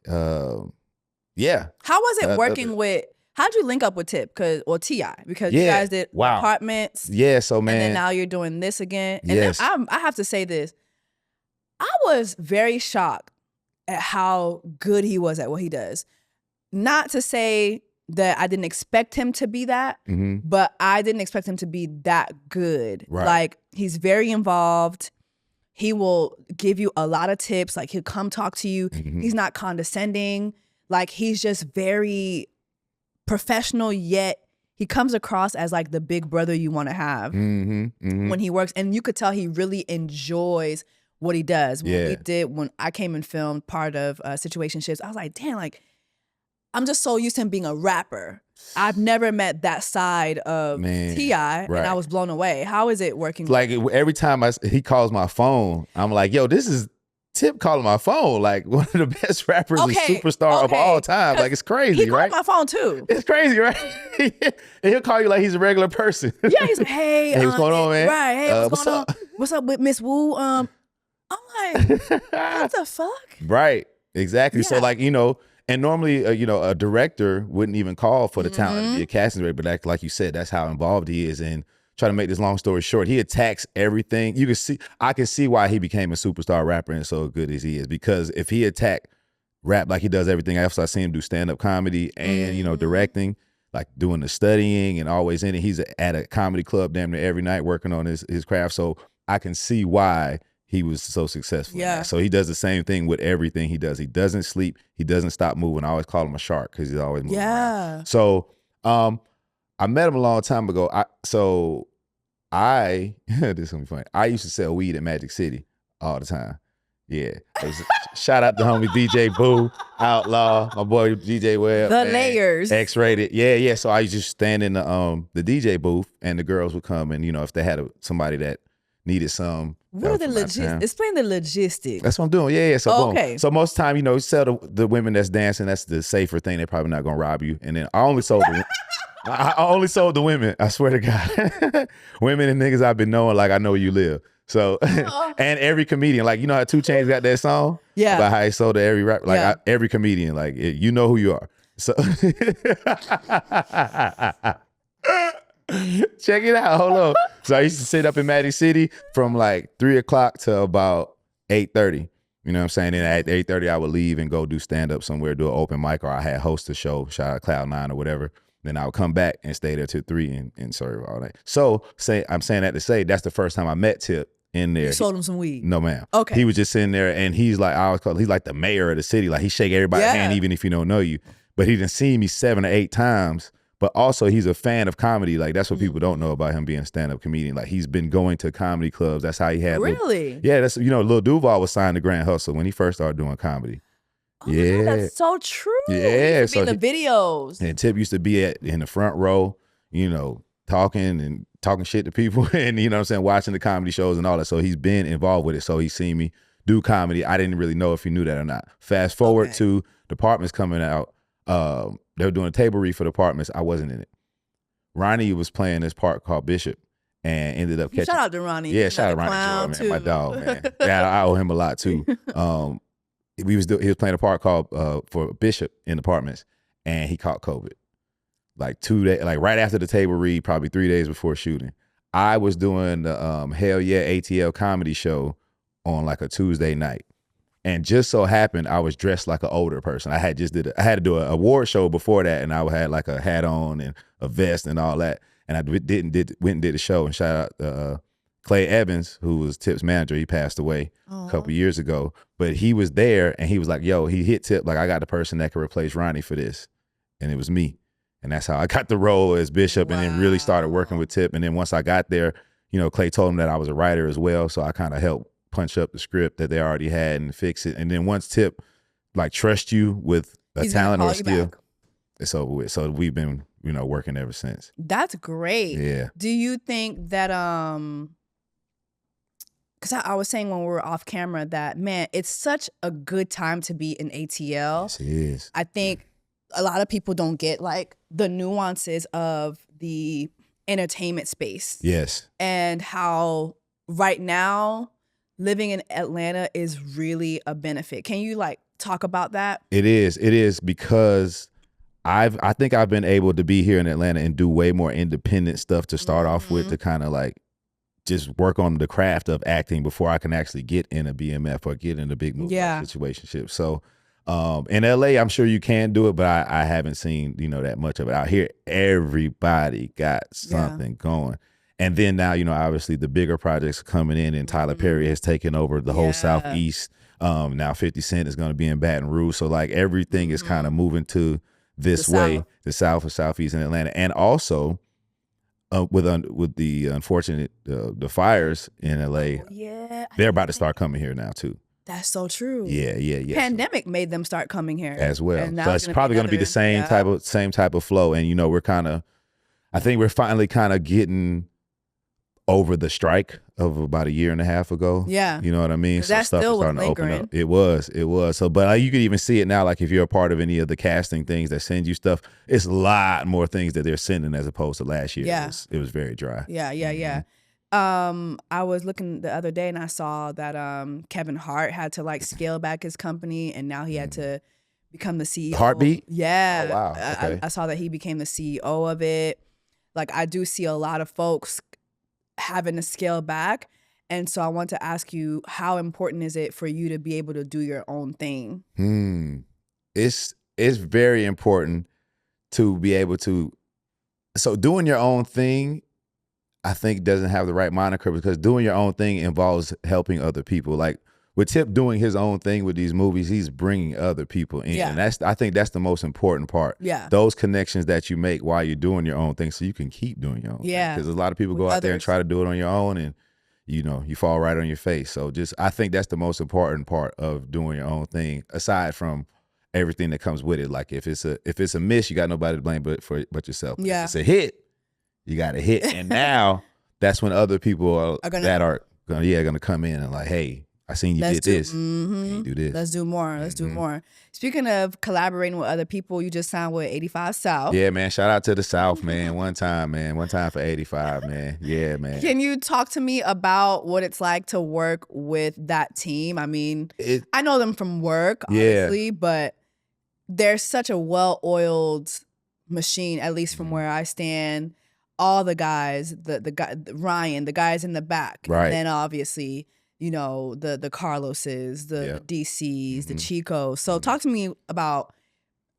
yeah. How was it working with? How'd you link up with Tip or T.I.? Because you Yeah. guys did Wow. Apartments. Yeah, so man, And then now you're doing this again. And Yes. then I have to say this. I was very shocked at how good he was at what he does. Not to say that I didn't expect him to be that, but I didn't expect him to be that good. Right. Like, he's very involved. He will give you a lot of tips. Like, he'll come talk to you. He's not condescending. Like, he's just very professional, yet he comes across as like the big brother you want to have when he works. And you could tell he really enjoys what he does. When I came and filmed part of Situationships, I was like, damn, like, I'm just so used to him being a rapper. I've never met that side of T.I. and I was blown away. How is it working? like every time he calls my phone, I'm like, yo, this is Tip calling my phone, like one of the best rappers and superstar of all time. Like, it's crazy, he right? called my phone too. It's crazy, right? And he'll call you like he's a regular person. Yeah, he's like, hey, what's going on, man? Right, hey, what's going up? on? What's up with Miss Woo? I'm like, what the fuck? Right, exactly. So Yeah. like, and normally, a director wouldn't even call for the talent to be a casting director, but like you said, that's how involved he is. And try to make this long story short, he attacks everything. I can see why he became a superstar rapper and so good as he is, because if he attacked rap like he does everything else, I see him do stand-up comedy and, directing, like doing the studying and always in it. He's at a comedy club damn near every night working on his craft. So I can see why he was so successful. Yeah. In that. So he does the same thing with everything he does. He doesn't sleep. He doesn't stop moving. I always call him a shark because he's always moving around. So I met him a long time ago. This is gonna be funny. I used to sell weed at Magic City all the time. Yeah. Shout out to homie DJ Boo, Outlaw, my boy DJ Webb. The layers. X-rated. Yeah. So I used to stand in the DJ booth and the girls would come and, if they had somebody that needed some. What are the logistics? Explain the logistics. That's what I'm doing. Yeah. So boom. Okay. So most of the time, you sell the women that's dancing. That's the safer thing. They're probably not gonna rob you. And then I only sold the women. I swear to God, women and niggas I've been knowing like I know where you live. So and every comedian, like how 2 Chainz got that song, about how he sold to every rapper, like every comedian, like you know who you are. So check it out. Hold on. So I used to sit up in Magic City from like 3 o'clock to about 8:30. You know what I'm saying? And at 8:30, I would leave and go do stand up somewhere, do an open mic, or I had host a show, shout out Cloud9 or whatever. Then I would come back and stay there till 3 and serve all night. So I'm saying that to say that's the first time I met Tip in there. You sold him some weed. No, ma'am. Okay. He was just sitting there and he's like, he's like the mayor of the city. Like he shake everybody's hand even if he don't know you. But he didn't see me 7 or 8 times. But also he's a fan of comedy. Like that's what people don't know about him being a stand-up comedian. Like he's been going to comedy clubs. That's how he had. Really? Yeah, that's Lil Duval was signed to Grand Hustle when he first stared doing comedy. Oh my God, that's so true. Yeah. So in the videos. And Tip used to be in the front row, talking shit to people and what I'm saying, watching the comedy shows and all that. So he's been involved with it. So he's seen me do comedy. I didn't really know if he knew that or not. Fast forward to Departments coming out. They were doing a table read for the Apartments. I wasn't in it. Ronnie was playing this part called Bishop and ended up catching. Shout out to Ronnie. Yeah, shout out to Ronnie Joy, man, my dog, man. Yeah, I owe him a lot too. He was playing a part called for Bishop in Apartments, and he caught COVID. Like 2 days, like right after the table read, probably 3 days before shooting. I was doing the Hell Yeah ATL comedy show on like a Tuesday night. And just so happened I was dressed like an older person. I had to do an award show before that, and I had like a hat on and a vest and all that. And I went and did the show. And shout out Clay Evans, who was Tip's manager. He passed away a couple years ago, but he was there and he was like, "Yo," he hit Tip like, "I got the person that can replace Ronnie for this," and it was me. And that's how I got the role as Bishop and then really started working with Tip. And then once I got there, you know, Clay told him that I was a writer as well. So I kind of helped punch up the script that they already had and fix it. And then once Tip like trust you with a talent or a skill, it's over with. So we've been, you know, working ever since. That's great. Yeah. Do you think that because I was saying when we were off camera that, man, it's such a good time to be in ATL. Yes, it is. I think a lot of people don't get like the nuances of the entertainment space. Yes. And how right now living in Atlanta is really a benefit. Can you like talk about that? It is because I think I've been able to be here in Atlanta and do way more independent stuff to start off with, to kind of like just work on the craft of acting before I can actually get in a BMF or get in a big movie situationship. So in LA, I'm sure you can do it, but I haven't seen, you know, that much of it. Out here, everybody got something going. And then now, you know, obviously the bigger projects are coming in, and Tyler Perry has taken over the whole Southeast. Now 50 Cent is going to be in Baton Rouge. So like everything is kind of moving to this way, the South or Southeast in Atlanta. And also with the unfortunate, the fires in LA, they're about to start coming here now too. That's so true. Yeah. Pandemic made them start coming here as well. And So it's probably going to be the same type of flow. And you know, I think we're finally kind of getting over the strike of about a year and a half ago. Yeah. You know what I mean? So that stuff is still was starting to open lingering. up. It was. So, but you could even see it now, like if you're a part of any of the casting things that send you stuff, it's a lot more things that they're sending as opposed to last year. Yeah. It was very dry. Yeah. I was looking the other day and I saw that Kevin Hart had to like scale back his company, and now he had to become the CEO. Heartbeat? Yeah. Oh, wow. Okay. I saw that he became the CEO of it. Like I do see a lot of folks having to scale back. And so I want to ask you, how important is it for you to be able to do your own thing? It's very important to be able to. So doing your own thing, I think doesn't have the right moniker, because doing your own thing involves helping other people. Like with Tip doing his own thing with these movies, he's bringing other people in. Yeah. And I think that's the most important part. Yeah. Those connections that you make while you're doing your own thing, so you can keep doing your own thing. Because a lot of people go out there and try to do it on your own, and you know, you fall right on your face. So I think that's the most important part of doing your own thing, aside from everything that comes with it. Like if it's a miss, you got nobody to blame but yourself. Yeah. If it's a hit, you got to hit. And now that's when other people are gonna come in and like, hey, I seen you did this. You do this. Let's do more. Let's do more. Speaking of collaborating with other people, you just signed with 85 South. Yeah, man. Shout out to the South, man. One time for 85, man. Yeah, man. Can you talk to me about what it's like to work with that team? I mean, I know them from work, obviously, but they're such a well-oiled machine, at least from where I stand. All the guys, the guy, Ryan, the guys in the back, right? And then obviously, you know, the Carloses, the DCs, the Chicos. So talk to me about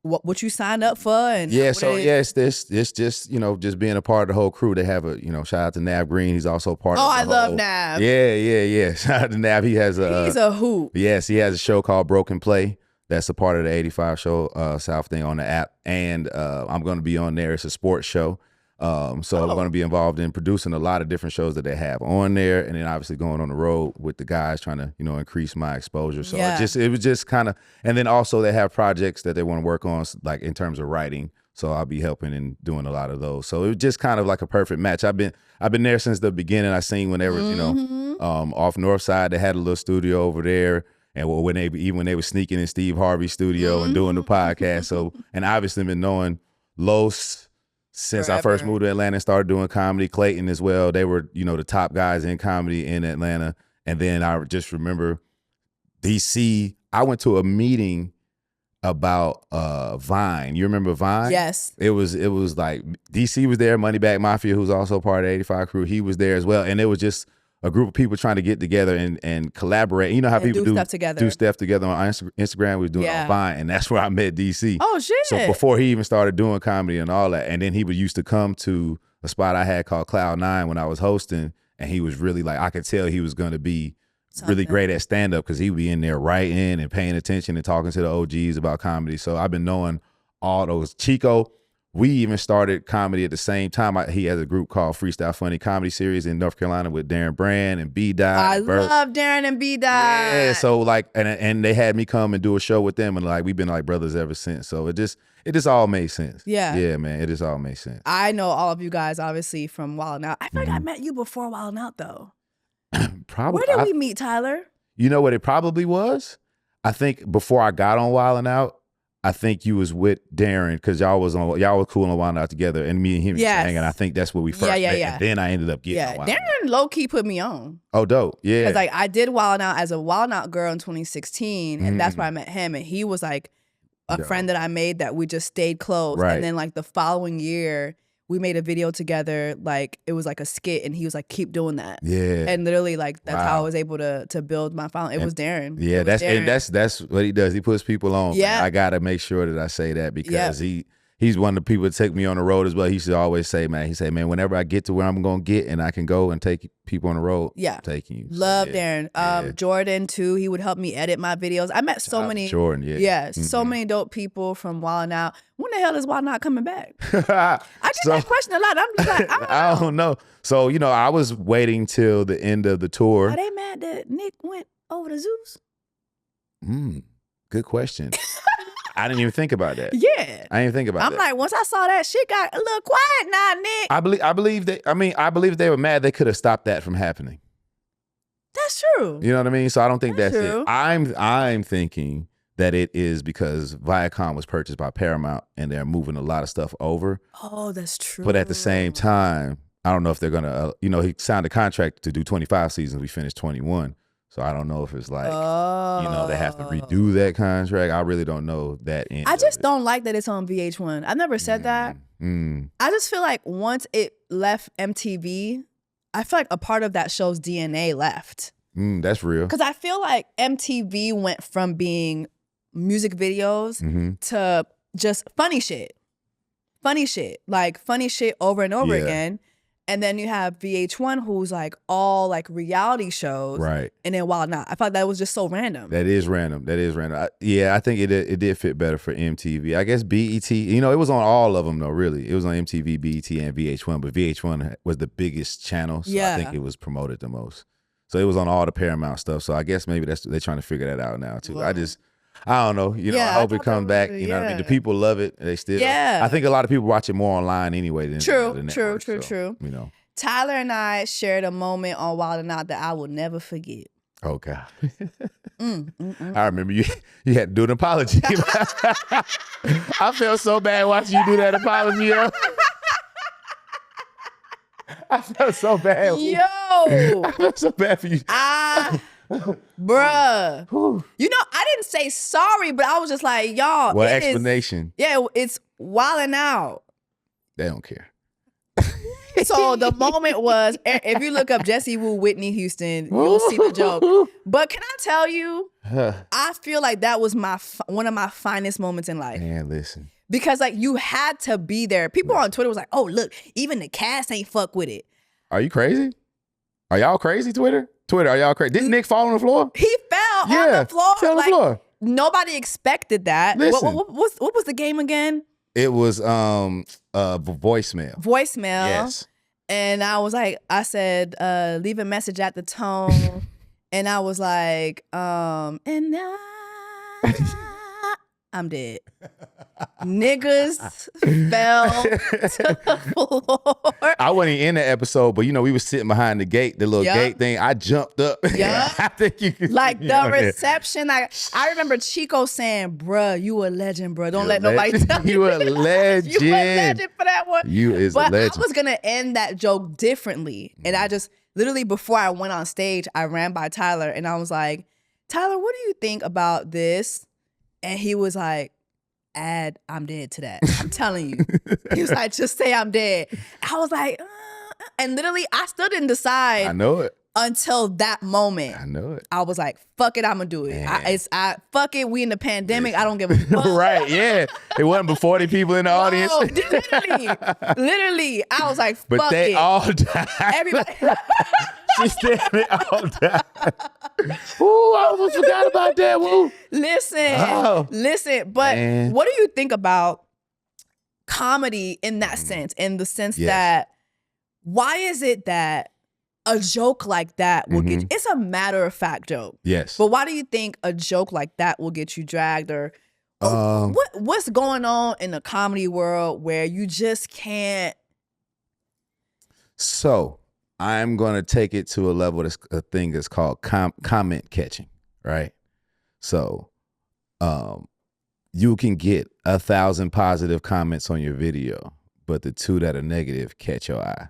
what you signed up for, and it's just, you know, just being a part of the whole crew. They have shout out to Nav Green. He's also part of the I love Nav. Yeah. Shout out to Nav. He's a hoot. Yes, he has a show called Broken Play. That's a part of the 85 show South thing on the app. And I'm going to be on there. It's a sports show. I'm going to be involved in producing a lot of different shows that they have on there, and then obviously going on the road with the guys, trying to, you know, increase my exposure. So it was just kind of, and then also they have projects that they want to work on, like in terms of writing. So I'll be helping and doing a lot of those. So it was just kind of like a perfect match. I've been there since the beginning. I seen whenever, you know, off North Side, they had a little studio over there. And when they were sneaking in Steve Harvey's studio and doing the podcast. So, and obviously been knowing Los since I first moved to Atlanta and started doing comedy. Clayton as well. They were, you know, the top guys in comedy in Atlanta. And then I just remember DC, I went to a meeting about Vine. You remember Vine? Yes. It was like DC was there, Moneybagg Mafia, who's also part of the 85 crew. He was there as well. And it was just a group of people trying to get together and collaborate. You know how people do stuff together on Instagram. We were doing it on Vine, and that's where I met DC. Oh shit! So before he even started doing comedy and all that, and then he used to come to a spot I had called Cloud 9 when I was hosting, and he was really like, I could tell he was going to be really great at stand up, because he would be in there writing and paying attention and talking to the OGs about comedy. So I've been knowing all those. Chico, we even started comedy at the same time. He has a group called Freestyle Funny Comedy Series in North Carolina with Darren Brand and B-Dot. I love Darren and B-Dot. Yeah, so like, and they had me come and do a show with them, and like we've been like brothers ever since. So it just all made sense. Yeah, man, it just all made sense. I know all of you guys obviously from Wild 'N Out. I feel like I met you before Wild 'N Out though. Probably. Where did we meet, Tyler? You know what it probably was? I think before I got on Wild 'N Out, I think you was with Darren because y'all were cool on Wild 'N Out together, and me and him used to hang, and I think that's where we first met. And then I ended up getting on Wild 'N Out. Darren low key put me on. Oh, dope. Yeah. Because like I did Wild 'N Out as a Wild 'N Out girl in 2016, and that's where I met him, and he was like a friend that I made that we just stayed close. Right. And then like the following year, we made a video together. Like it was like a skit, and he was like, "Keep doing that." Yeah. And literally, like that's how I was able to build my following. It was Darren. Yeah, that's what he does. He puts people on. Yeah. Man. I gotta make sure that I say that because he's one of the people that take me on the road as well. He used to always say, man, whenever I get to where I'm gonna get and I can go and take people on the road, I'm taking you. Love Darren. Jordan too. He would help me edit my videos. I met so many Jordan, so many dope people from Wild 'N Out. When the hell is Wild 'N Out coming back? I get that question a lot. I'm just like, I don't know. So, I was waiting till the end of the tour. Are they mad that Nick went over to Zeus? Good question. I didn't even think about that. Yeah. I didn't think about that. I'm like, once I saw that shit got a little quiet now, Nick. I believe they were mad they could have stopped that from happening. That's true. You know what I mean? So I don't think that's true. it. I'm thinking that it is because Viacom was purchased by Paramount and they're moving a lot of stuff over. Oh, that's true. But at the same time, I don't know if they're gonna he signed a contract to do 25 seasons. We finished 21. So I don't know if it's like, they have to redo that contract. I really don't know that. I just don't like that it's on VH1. I've never said that. I just feel like once it left MTV, I feel like a part of that show's DNA left. That's real. Because I feel like MTV went from being music videos to just funny shit. Like funny shit over and over again. And then you have VH1, who's like all like reality shows, right? And then Wild 'N Out, I thought that was just so random. That is random. I think it did fit better for MTV. I guess BET. It was on all of them though. Really, it was on MTV, BET, and VH1. But VH1 was the biggest channel, so I think it was promoted the most. So it was on all the Paramount stuff. So I guess maybe they're trying to figure that out now too. Wow. I don't know. I hope it comes back. You know what I mean? The people love it. They still. Yeah. I think a lot of people watch it more online anyway than the network. True. Tyler and I shared a moment on Wild 'N Out that I will never forget. Oh God. I remember you had to do an apology. I felt so bad watching you do that apology. Yo. I felt so bad. I felt so bad for you. Bruh. I didn't say sorry, but I was just like, y'all. What explanation? It's Wild 'N Out. They don't care. So the moment was, if you look up Jessie Woo, Whitney Houston, you'll see the joke. But can I tell you, I feel like that was one of my finest moments in life. Man, listen. Because like you had to be there. People on Twitter was like, oh, look, even the cast ain't fuck with it. Are you crazy? Are y'all crazy, Twitter, are y'all crazy? Didn't Nick fall on the floor? He fell on the floor. Fell on the floor. Nobody expected that. Listen. What was the game again? It was voicemail. Voicemail. Yes. And I said, leave a message at the tone. And I was like, and now I'm dead. Niggas fell to the floor. I wasn't in the episode, but we were sitting behind the gate, the little gate thing. I jumped up. Yeah. I think you could like the reception. I remember Chico saying, bruh, you a legend, bruh. Don't let nobody tell you. You a legend. You a legend for that one. You is a legend. I was gonna end that joke differently. And I just literally before I went on stage, I ran by Tyler and I was like, Tyler, what do you think about this? And he was like, add I'm dead to that. I'm telling you. He was like, just say I'm dead. I was like, and literally I still didn't decide. I know it. Until that moment. I know it. I was like, fuck it, I'm gonna do it. Fuck it, we in the pandemic. I don't give a fuck. Right, yeah. It wasn't but 40 people in the audience. Literally. I was like, fuck it. But they all died. Everybody. She said they all died. Ooh, I almost forgot about that. Woo. Listen. But what do you think about comedy in that sense, in the sense Yes. that why is it that a joke like that will get you, it's a matter of fact joke. Yes. But why do you think a joke like that will get you dragged, or what's going on in the comedy world where you just can't? So I'm going to take it to a level that's a thing that's called comment catching, right? So you can get 1,000 positive comments on your video, but the 2 that are negative catch your eye.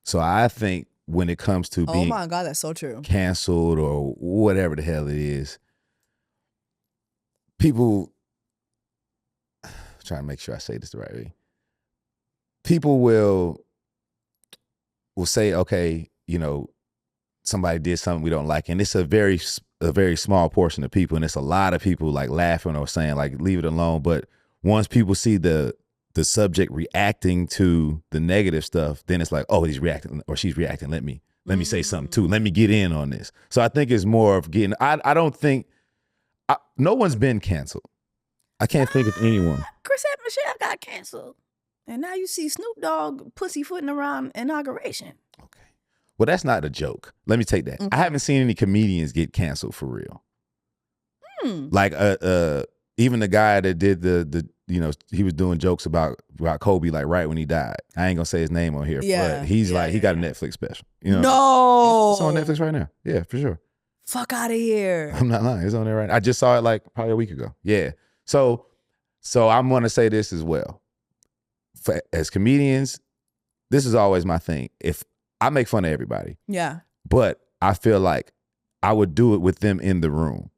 So I think when it comes to being my God, that's so true. canceled or whatever the hell it is, people, trying to make sure I say this the right way. People will say, okay, you know, somebody did something we don't like, and it's a very small portion of people, and it's a lot of people like laughing or saying like leave it alone. But once people see the subject reacting to the negative stuff, then it's like, oh, he's reacting or she's reacting. Let me say something too. Let me get in on this. So I think it's more of getting. I don't think no one's been canceled. I can't think of anyone. Chris and Michelle got canceled, and now you see Snoop Dogg pussyfooting around inauguration. Okay. Well, that's not a joke. Let me take that. I haven't seen any comedians get canceled for real. Like even the guy that did the you know, he was doing jokes about Kobe like right when he died. I ain't gonna say his name on here, but he's he got a Netflix special. You know, no, it's on Netflix right now. Yeah, for sure. Fuck out of here. I'm not lying. It's on there right now. I just saw it like probably a week ago. Yeah. So I'm gonna say this as well. As comedians, this is always my thing. If I make fun of everybody, but I feel like I would do it with them in the room.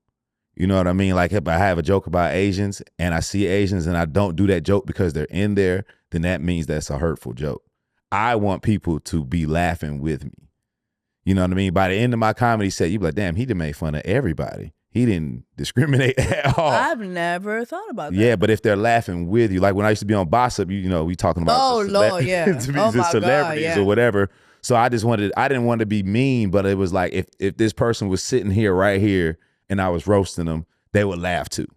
You know what I mean? Like if I have a joke about Asians and I see Asians and I don't do that joke because they're in there, then that means that's a hurtful joke. I want people to be laughing with me. You know what I mean? By the end of my comedy set, you be like, damn, he done made fun of everybody. He didn't discriminate at all. I've never thought about that. Yeah, but if they're laughing with you, like when I used to be on Boss Up, you know, we talking about Lord, yeah. the celebrities or whatever. So I didn't want to be mean, but it was like if this person was sitting here right here and I was roasting them, they would laugh too.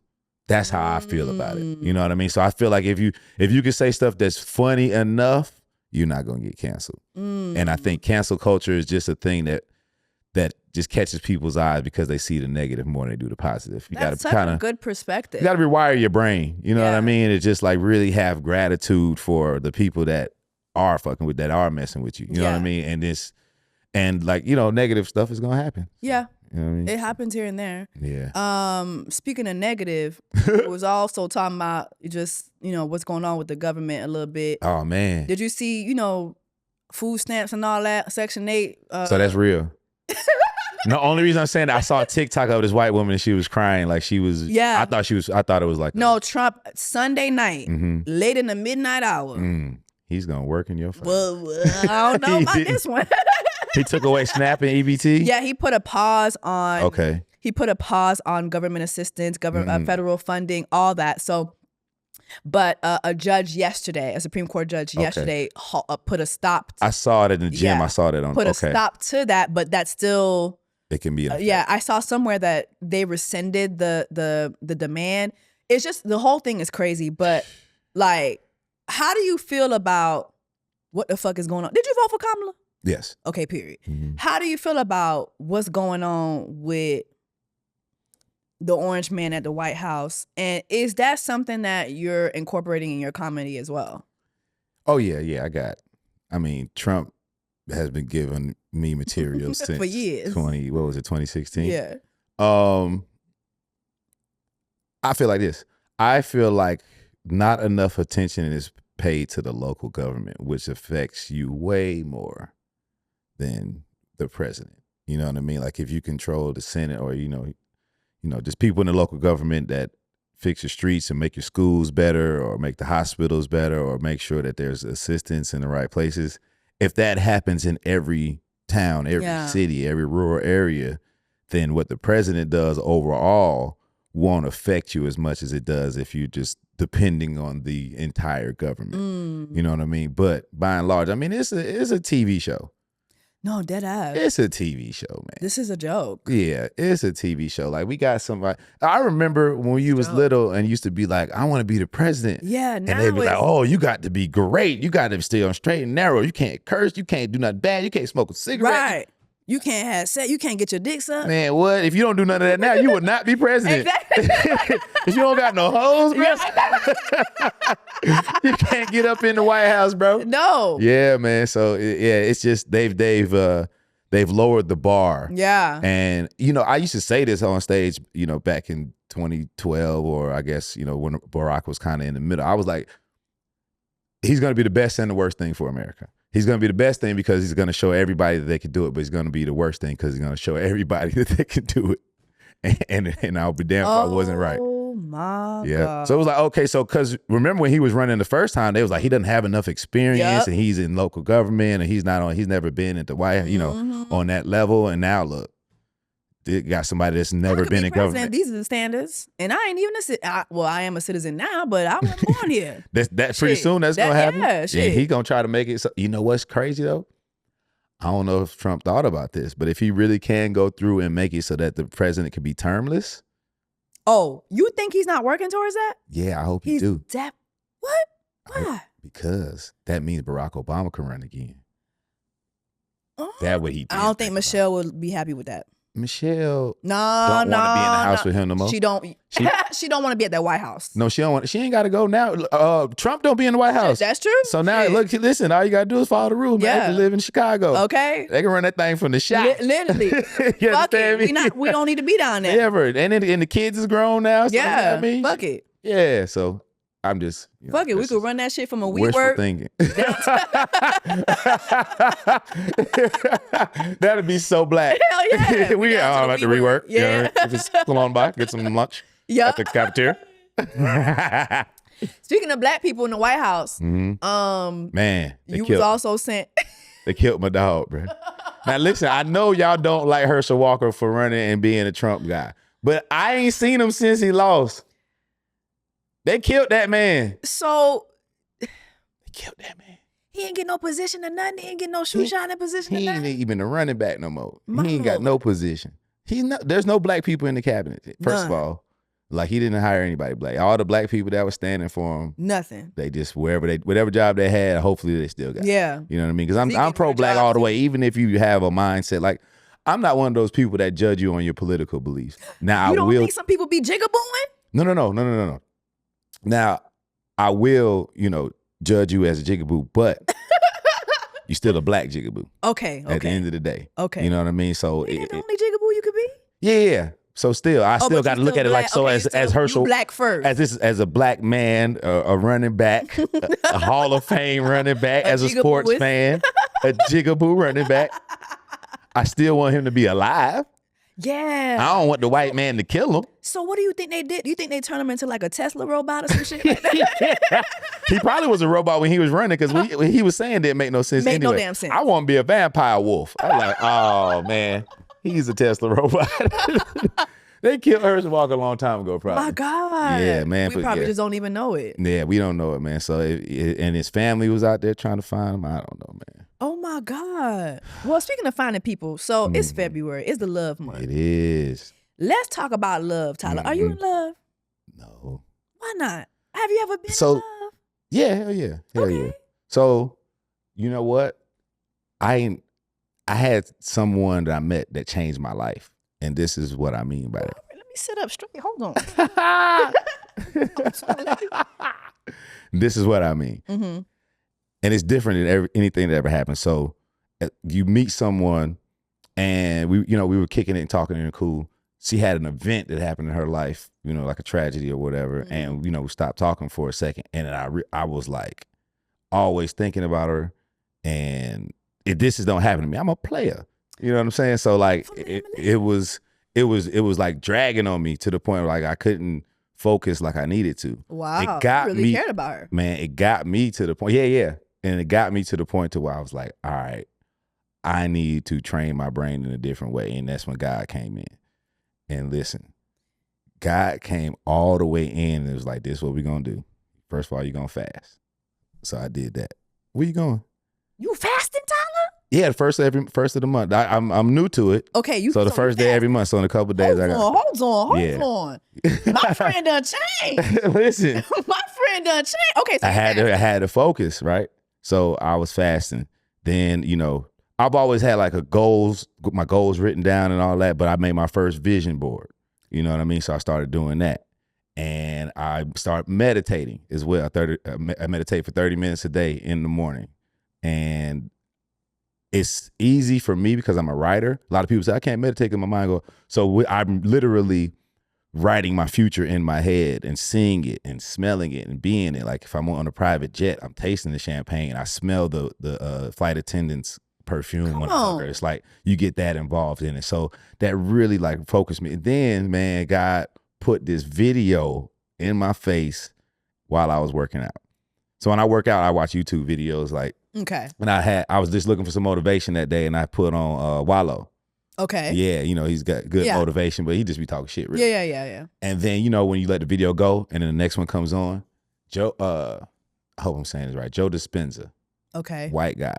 That's how I feel about it. You know what I mean? So I feel like if you can say stuff that's funny enough, you're not gonna get canceled. And I think cancel culture is just a thing that just catches people's eyes because they see the negative more than they do the positive. You That's gotta such a good perspective. You gotta rewire your brain. You know what I mean? It's just like really have gratitude for the people that are fucking with, that are messing with you. You know what I mean? And like, you know, negative stuff is gonna happen. Yeah. You know what I mean? It happens here and there. Yeah. Speaking of negative, it was also talking about just, you know, what's going on with the government a little bit. Oh man. Did you see, you know, food stamps and all that, Section 8? So that's real. The only reason I'm saying that, I saw a TikTok of this white woman and she was crying like she was. Yeah. I thought it was like. No, Trump, Sunday night, late in the midnight hour. He's gonna work in your face. Well, I don't know about this one. He took away SNAP and EBT? Yeah, he put a pause on. Okay. He put a pause on government assistance, federal funding, all that. So, but a judge yesterday, a Supreme Court judge yesterday, put a stop. I saw it in the gym. Yeah, I saw that on. Put a stop to that, but that's still. It can be. Yeah, I saw somewhere that they rescinded the demand. It's just the whole thing is crazy. But like, how do you feel about what the fuck is going on? Did you vote for Kamala? Yes. Okay, period. How do you feel about what's going on with the orange man at the White House? And is that something that you're incorporating in your comedy as well? Oh, yeah. I mean, Trump has been giving me material since for years. 2016? Yeah. I feel like this. I feel like not enough attention is paid to the local government, which affects you way more than the president. You know what I mean? Like if you control the Senate or, you know, just people in the local government that fix your streets and make your schools better or make the hospitals better or make sure that there's assistance in the right places. If that happens in every town, every city, every rural area, then what the president does overall won't affect you as much as it does if you just depending on the entire government. You know what I mean? But by and large, I mean, it's a TV show. No, dead ass. It's a TV show, man. This is a joke. Yeah, it's a TV show. Like, we got somebody. I remember when you was little and used to be like, I want to be the president. Yeah, and now they'd be like, it's- oh, you got to be great. You got to stay on straight and narrow. You can't curse. You can't do nothing bad. You can't smoke a cigarette. Right. You can't have sex. You can't get your dick sucked. Man, what? If you don't do none of that now, you will not be president. Exactly. If you don't got no hoes, bro, you can't get up in the White House, bro. No. Yeah, man. So it's just they've lowered the bar. Yeah. And I used to say this on stage, back in 2012, or I guess when Barack was kind of in the middle. I was like, he's going to be the best and the worst thing for America. He's going to be the best thing because he's going to show everybody that they can do it, but he's going to be the worst thing because he's going to show everybody that they can do it. And I'll be damned if I wasn't right. Oh my Yeah. God. So it was like, okay, so because remember when he was running the first time, they was like, he doesn't have enough experience and he's in local government and he's never been at the White House, on that level. And now look, they got somebody that's never been in government. These are the standards. And I ain't even a citizen. I am a citizen now, but I wasn't born here. That pretty soon that's going to happen. Yeah, And shit. he going to try to make it. So, you know what's crazy though? I don't know if Trump thought about this, but if he really can go through and make it so that the president could be termless. Oh, you think he's not working towards that? Yeah, I hope he do. What? Why? Because that means Barack Obama can run again. That what he did. I don't think Michelle would be happy with that. Michelle No, don't want to be in the house with him no more. She don't. She don't want to be at that White House. No, she don't want. She ain't got to go now. Trump don't be in the White House. That's true. So now, look, listen. All you got to do is follow the rules. Man. They can live in Chicago. Okay. They can run that thing from the shop. Literally. You Fuck understand it. me? We don't need to be down there. Ever. And the kids is grown now. So, Yeah. I mean, Fuck it. Yeah. So I'm just. Fuck it. We could run that shit from a wishful WeWork. thinking. That'd be so black. Hell yeah. We all have to rework. Yeah. Just come on by, get some lunch at the cafeteria. Speaking of black people in the White House, Man, you was also sent. they killed my dog, bro. Now listen, I know y'all don't like Herschel Walker for running and being a Trump guy, but I ain't seen him since he lost. They killed that man. So They killed that man. he ain't get no position or nothing. He ain't get no shoe shining position or He ain't nothing. even a running back no more. My He ain't got Lord. no position. There's no black people in the cabinet. First of all, like he didn't hire anybody black. All the black people that were standing for him, Nothing. they just whatever job they had, hopefully they still got. Yeah. You know what I mean? Because I'm getting pro-black jobs all the too. way, even if you have a mindset. Like, I'm not one of those people that judge you on your political beliefs. Now, You don't I will. think some people be jigabooing? No. Now, I will, judge you as a jigaboo, but you're still a black jigaboo. Okay. At the end of the day. Okay. You know what I mean? So Ain't that the only jigaboo you could be? yeah. So still, I Oh, still but got to you look still at it like black. so Okay, as you Herschel, black first. as a black man, a running back, a Hall of Fame running back, as a sports jigabooist. fan, a jigaboo running back. I still want him to be alive. Yeah. I don't want the white man to kill him. So what do you think they did? Do you think they turned him into like a Tesla robot or some shit like that? He probably was a robot when he was running because he was saying didn't make no sense. Made no anyway. damn sense. I want to be a vampire wolf. I'm like, oh man, he's a Tesla robot. They killed Herschel Walker a long time ago, probably. My God. Yeah, man. We probably just don't even know it. Yeah, we don't know it, man. So, and his family was out there trying to find him. I don't know, man. Oh my God. Well, speaking of finding people, so it's February. It's the love month. It is. Let's talk about love, Tyler. Are you in love? No. Why not? Have you ever been So- in love? Yeah, hell yeah. Hell yeah. Okay. So, you know what? I had someone that I met that changed my life. And this is what I mean by that. Let me sit up straight. Hold on. This is what I mean. Mm-hmm. And it's different than anything that ever happened. So you meet someone and we were kicking it and talking and cool. She had an event that happened in her life, like a tragedy or whatever. Mm-hmm. And, we stopped talking for a second. And then I was like always thinking about her. And if this don't happen to me, I'm a player. You know what I'm saying? So like it was like dragging on me to the point where like I couldn't focus like I needed to. Wow. It got you really me, cared about her. man. It got me to the point. Yeah. And it got me to the point to where I was like, all right, I need to train my brain in a different way. And that's when God came in. And listen, God came all the way in and it was like, this is what we're going to do. First of all, you're going to fast. So I did that. Where you going? You fasting, Tyler? Yeah, the first of the month. I'm new to it. Okay, so the first day every month. So in a couple of days, hold on. My friend done changed. Listen, my friend done changed. Okay, so I had to focus, right? So I was fasting. Then I've always had like my goals written down and all that. But I made my first vision board. You know what I mean? So I started doing that, and I started meditating as well. I meditate for 30 minutes a day in the morning, and it's easy for me because I'm a writer. A lot of people say I can't meditate because my mind goes. So I'm literally writing my future in my head and seeing it and smelling it and being it. Like if I'm on a private jet, I'm tasting the champagne. I smell the flight attendant's perfume. It's like you get that involved in it. So that really like focused me. And then, man, God put this video in my face while I was working out. So when I work out, I watch YouTube videos like. Okay. And I was just looking for some motivation that day, and I put on Wallow. Okay. Yeah, he's got good motivation, but he just be talking shit, really. Yeah. And then when you let the video go, and then the next one comes on, Joe. I hope I'm saying this right. Joe Dispenza. Okay. White guy,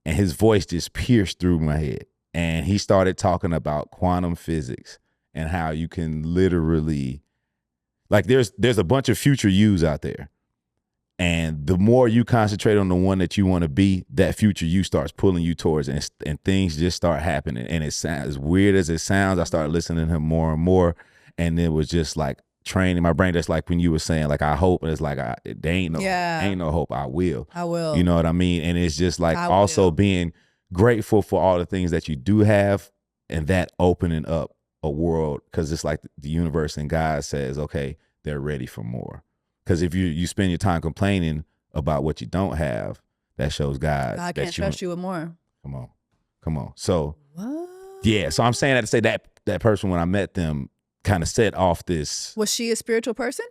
and his voice just pierced through my head, and he started talking about quantum physics and how you can literally, like, there's a bunch of future yous out there. And the more you concentrate on the one that you want to be, that future you starts pulling you towards, and things just start happening. And it sounds as weird as it sounds. I started listening to him more and more, and it was just like training my brain. Just like when you were saying, like, I hope, and it's like there ain't no hope. I will. You know what I mean? And it's just like also being grateful for all the things that you do have, and that opening up a world, because it's like the universe and God says, okay, they're ready for more. Because if you spend your time complaining about what you don't have, that shows God can't trust you with more. Come on. So what? Yeah. So I'm saying that to say that person, when I met them, kind of set off this. Was she a spiritual person?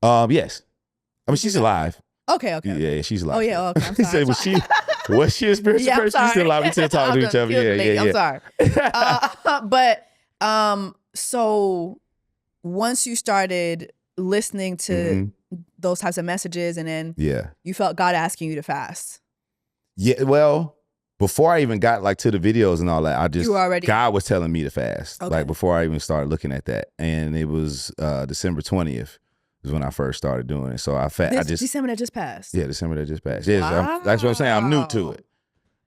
Yes. I mean, she's alive. Okay. Yeah, she's alive. Oh yeah. Okay. I'm sorry. was she a spiritual person? She's still alive. We still talking to each other. Yeah. I'm sorry. But so once you started listening to those types of messages, and then you felt God asking you to fast. Yeah, well, before I even got like to the videos and all that, God was telling me to fast. Okay. Like before I even started looking at that, and it was December 20th is when I first started doing it. So December that just passed. Yeah, December that just passed. Yeah, wow. That's what I'm saying. I'm new to it.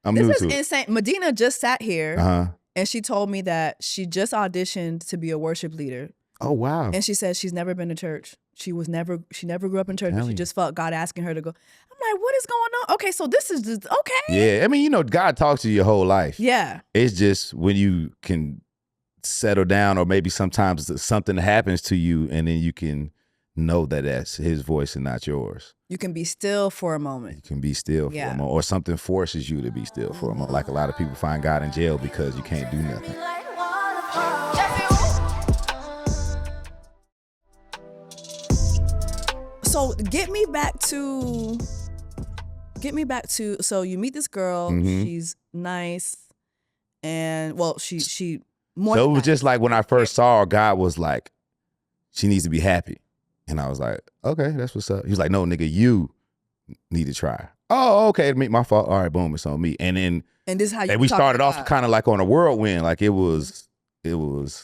This is insane. Medina just sat here, and she told me that she just auditioned to be a worship leader. Oh wow! And she said she's never been to church. She never grew up in church. But she just felt God asking her to go. I'm like, what is going on? Okay, so this is just okay. Yeah, I mean, God talks to you your whole life. Yeah, it's just when you can settle down, or maybe sometimes something happens to you, and then you can know that that's His voice and not yours. You can be still for a moment. You can be still for a moment, or something forces you to be still for a moment. Like a lot of people find God in jail because you can't do nothing. So get me back to. So you meet this girl. She's nice, and well, she more. So it was just like when I first saw her, God was like, she needs to be happy, and I was like, okay, that's what's up. He was like, no, nigga, you need to try. Oh, okay, my fault. All right, boom, it's on me. And then this is how you. And we started off kind of like on a whirlwind, like it was.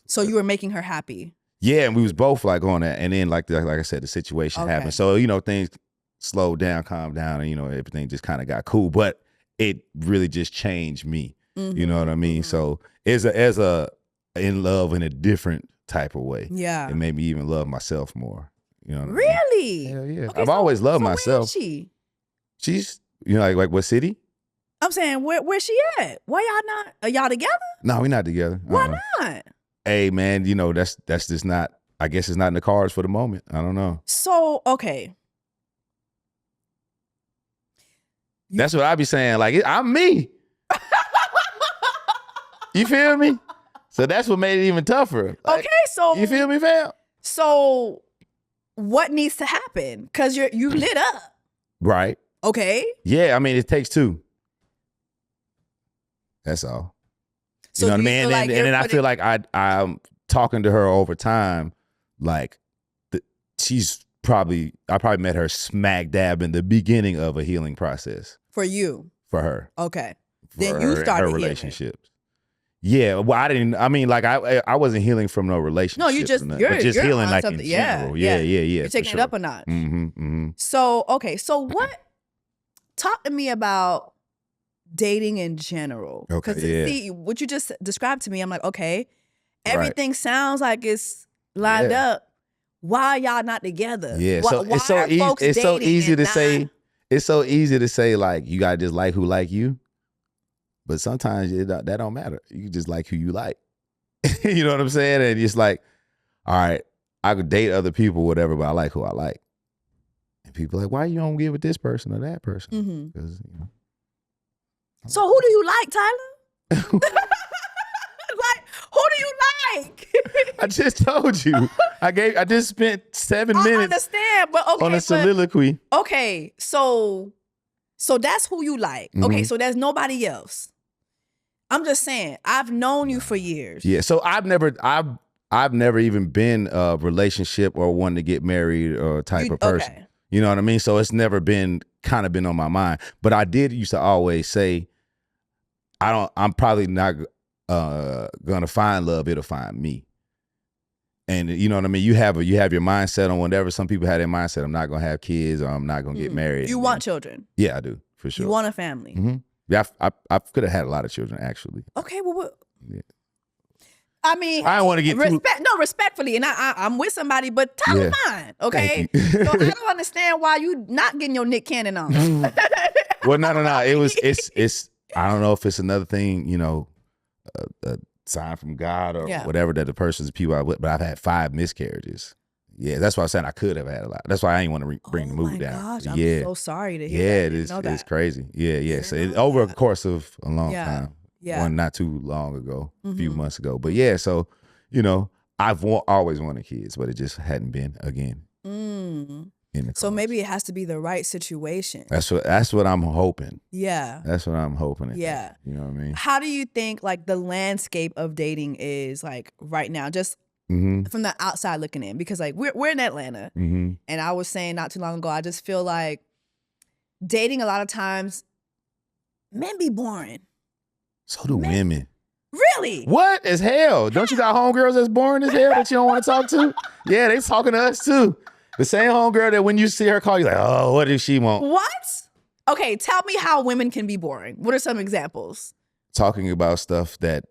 So you were making her happy. Yeah, and we was both like on that, and then like I said, the situation happened. So things slowed down, calmed down, and everything just kind of got cool. But it really just changed me. You know what I mean? So as a in love in a different type of way. Yeah, it made me even love myself more. You know? Really? Hell yeah. Okay, I've always loved myself. Where is she? She's like what city? I'm saying where's she at? Why y'all not? Are y'all together? No, we're not together. Why not? Hey man, that's just not. I guess it's not in the cards for the moment. I don't know. So okay. That's what I be saying. Like I'm me. You feel me? So that's what made it even tougher. Like, okay, so you feel me, fam? So what needs to happen? Because you lit up. Right. Okay. Yeah, I mean it takes two. That's all. So you know what I mean? And then I feel like I'm talking to her over time. Like I probably met her smack dab in the beginning of a healing process. For you. For her. Okay. Then you her started healing. relationships. Yeah, well, I mean, like I wasn't healing from no relationship. No, you just you're healing on like something. in general. Yeah. You're taking it up a notch. So what? Talk to me about dating in general. Okay, Because yeah. see what you just described to me, I'm like, okay, everything sounds like it's lined up. Why are y'all not together? Yeah, Why, so why it's so are easy. folks It's so dating easy and to not- say. It's so easy to say like you gotta just like who like you, but sometimes that don't matter. You just like who you like. You know what I'm saying? And it's like, all right, I could date other people, whatever, but I like who I like. And people are like, why you don't get with this person or that person? 'Cause, you know. So who do you like, Tyler? Like, who do you like? I just told you. I just spent 7 I minutes understand, but okay, on a soliloquy. okay, so that's who you like. Okay, so there's nobody else. I'm just saying, I've known you for years. Yeah, so I've never even been a relationship or one to get married or type of person. Okay. You know what I mean? So it's never been on my mind. But I did used to always say, I'm probably not gonna find love, it'll find me. And you know what I mean? You have your mindset on whatever. Some people have their mindset, I'm not gonna have kids or I'm not gonna get married. You want children. Yeah, I do, for sure. You want a family. Yeah, I could have had a lot of children actually. Okay, well, what? Yeah. I mean, I don't want to get too... respectfully, and I'm with somebody, but Tyler fine, okay? So I don't understand why you not getting your Nick Cannon on. Well, no. It's I don't know if it's another thing, you know, a sign from God or whatever that the person's people are with, but I've had 5 miscarriages. Yeah, that's why I'm saying I could have had a lot. That's why I ain't want to bring the movie down. Gosh, I'm so sorry to hear that. It's crazy. Yeah. So over a course of a long time. Yeah. One not too long ago, a few months ago. But yeah, so, you know, I've always wanted kids, but it just hadn't been again. So maybe it has to be the right situation. That's what I'm hoping. Yeah. That's what I'm hoping. Yeah. You know what I mean? How do you think like the landscape of dating is like right now, just from the outside looking in? Because like we're in Atlanta, and I was saying not too long ago, I just feel like dating a lot of times, men be boring. So do women. Really? What as hell? Don't you got homegirls that's boring as hell that you don't want to talk to? Yeah, they talking to us too. The same homegirl that when you see her call, you're like, oh, what does she want? What? Okay, tell me how women can be boring. What are some examples? Talking about stuff that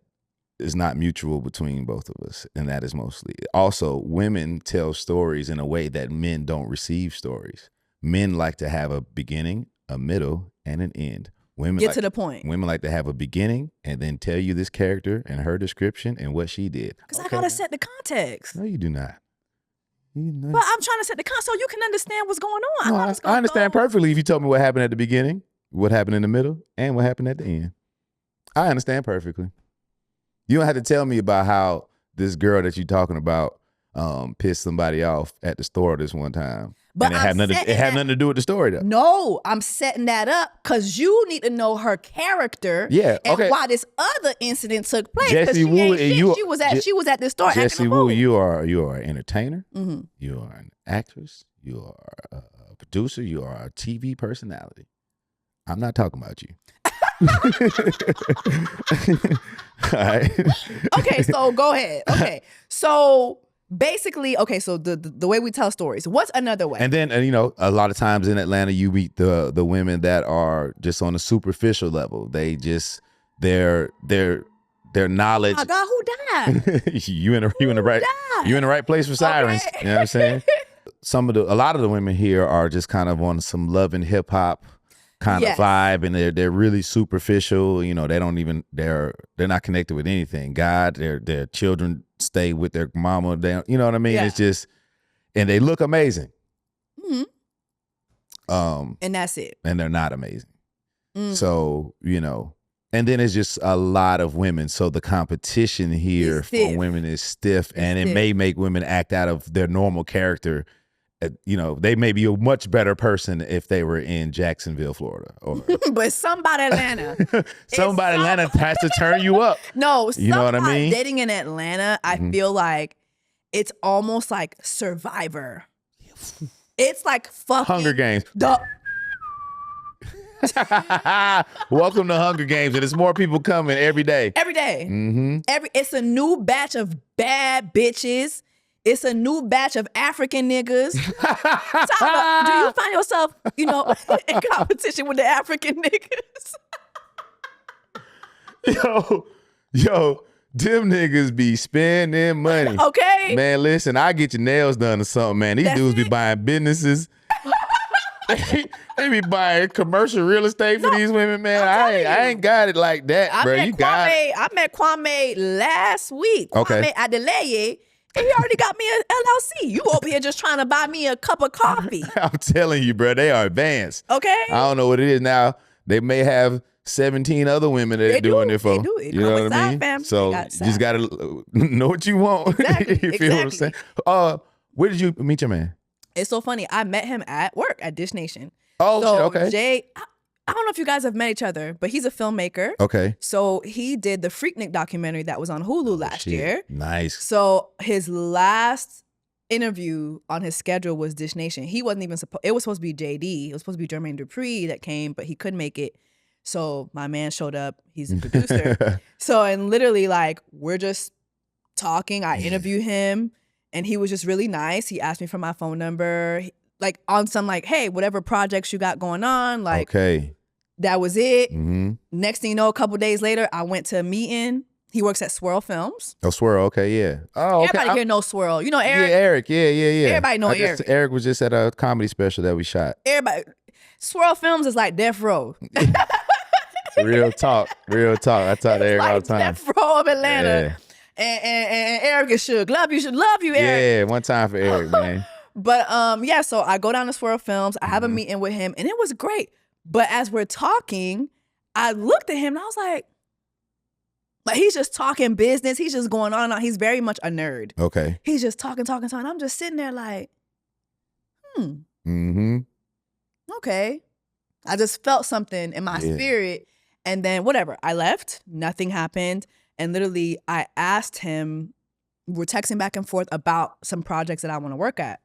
is not mutual between both of us, and that is mostly. Also, women tell stories in a way that men don't receive stories. Men like to have a beginning, a middle, and an end. Women Get to the point. Women like to have a beginning and then tell you this character and her description and what she did. Because I gotta set the context. No, you do not. But I'm trying to set the context so you can understand what's going on. No, I understand perfectly if you told me what happened at the beginning, what happened in the middle, and what happened at the end. I understand perfectly. You don't have to tell me about how this girl that you're talking about pissed somebody off at the store this one time. But and it had nothing to do with the story, though. No, I'm setting that up because you need to know her character. Yeah, okay. And why this other incident took place. Jessie Woo, she was at this store. Jessie acting a Woo, fool. you are an entertainer. You are an actress. You are a producer. You are a TV personality. I'm not talking about you. All right. Okay, so go ahead. Okay, so basically, so the way we tell stories. What's another way? And then you know, a lot of times in Atlanta, you meet the women that are just on a superficial level. They just their knowledge. Oh my God, who died? you in the right place for sirens. Okay. You know what I'm saying? A lot of the women here are just kind of on some love and hip hop kind of vibe, and they're really superficial. You know, they're not connected with anything. God, their children stay with their mama. You know what I mean? Yeah. It's just, and they look amazing. And that's it. And they're not amazing. So, you know, and then it's just a lot of women. So the competition here for women is stiff, and it may make women act out of their normal character. You know, they may be a much better person if they were in Jacksonville, Florida. But somebody Atlanta. somebody Atlanta has to turn you up. No, you know what I mean? Dating in Atlanta, I feel like it's almost like Survivor. It's like fucking Hunger Games. Welcome to Hunger Games, and there's more people coming every day. Every day. Mm-hmm. It's a new batch of bad bitches. It's a new batch of African niggas. Tyler, do you find yourself, in competition with the African niggas? Yo, them niggas be spending money. Okay. Man, listen, I get your nails done or something, man. These dudes be buying businesses. They be buying commercial real estate for these women, man. I ain't got it like that, bro. You got it. I met Kwame last week. Okay. Kwame Adeleye. And he already got me an LLC. You over here just trying to buy me a cup of coffee. I'm telling you, bro, they are advanced. Okay. I don't know what it is now. They may have 17 other women that are doing it for. They do. It you know what I mean? Family. So you just gotta know what you want. Exactly. You feel what I'm saying? Where did you meet your man? It's so funny. I met him at work at Dish Nation. Oh, so shit, okay. Jay, I don't know if you guys have met each other, but he's a filmmaker. Okay. So he did the Freaknik documentary that was on Hulu last year. Nice. So his last interview on his schedule was Dish Nation. He wasn't even supposed. It was supposed to be JD. It was supposed to be Jermaine Dupri that came, but he couldn't make it. So my man showed up. He's a producer. So and literally like we're just talking. I interview him, and he was just really nice. He asked me for my phone number. Like on some like, hey, whatever projects you got going on, like okay. That was it. Mm-hmm. Next thing you know, a couple days later, I went to a meeting. He works at Swirl Films. Oh, Swirl. Okay, yeah. Oh, okay. Everybody here knows Swirl. You know Eric? Yeah, Eric. Yeah. Everybody know Eric. Eric was just at a comedy special that we shot. Everybody. Swirl Films is like Death Row. Real talk. I talk to Eric all the time. Death Row of Atlanta. Yeah. And Eric is shook. Love you, Eric. Yeah, one time for Eric, man. But so I go down to Swirl Films. I have a meeting with him, and it was great. But as we're talking, I looked at him and I was like he's just talking business. He's just going on and on. He's very much a nerd. Okay. He's just talking. I'm just sitting there like, Mm-hmm. Okay. I just felt something in my spirit. And then whatever, I left. Nothing happened. And literally, I asked him, we're texting back and forth about some projects that I want to work on.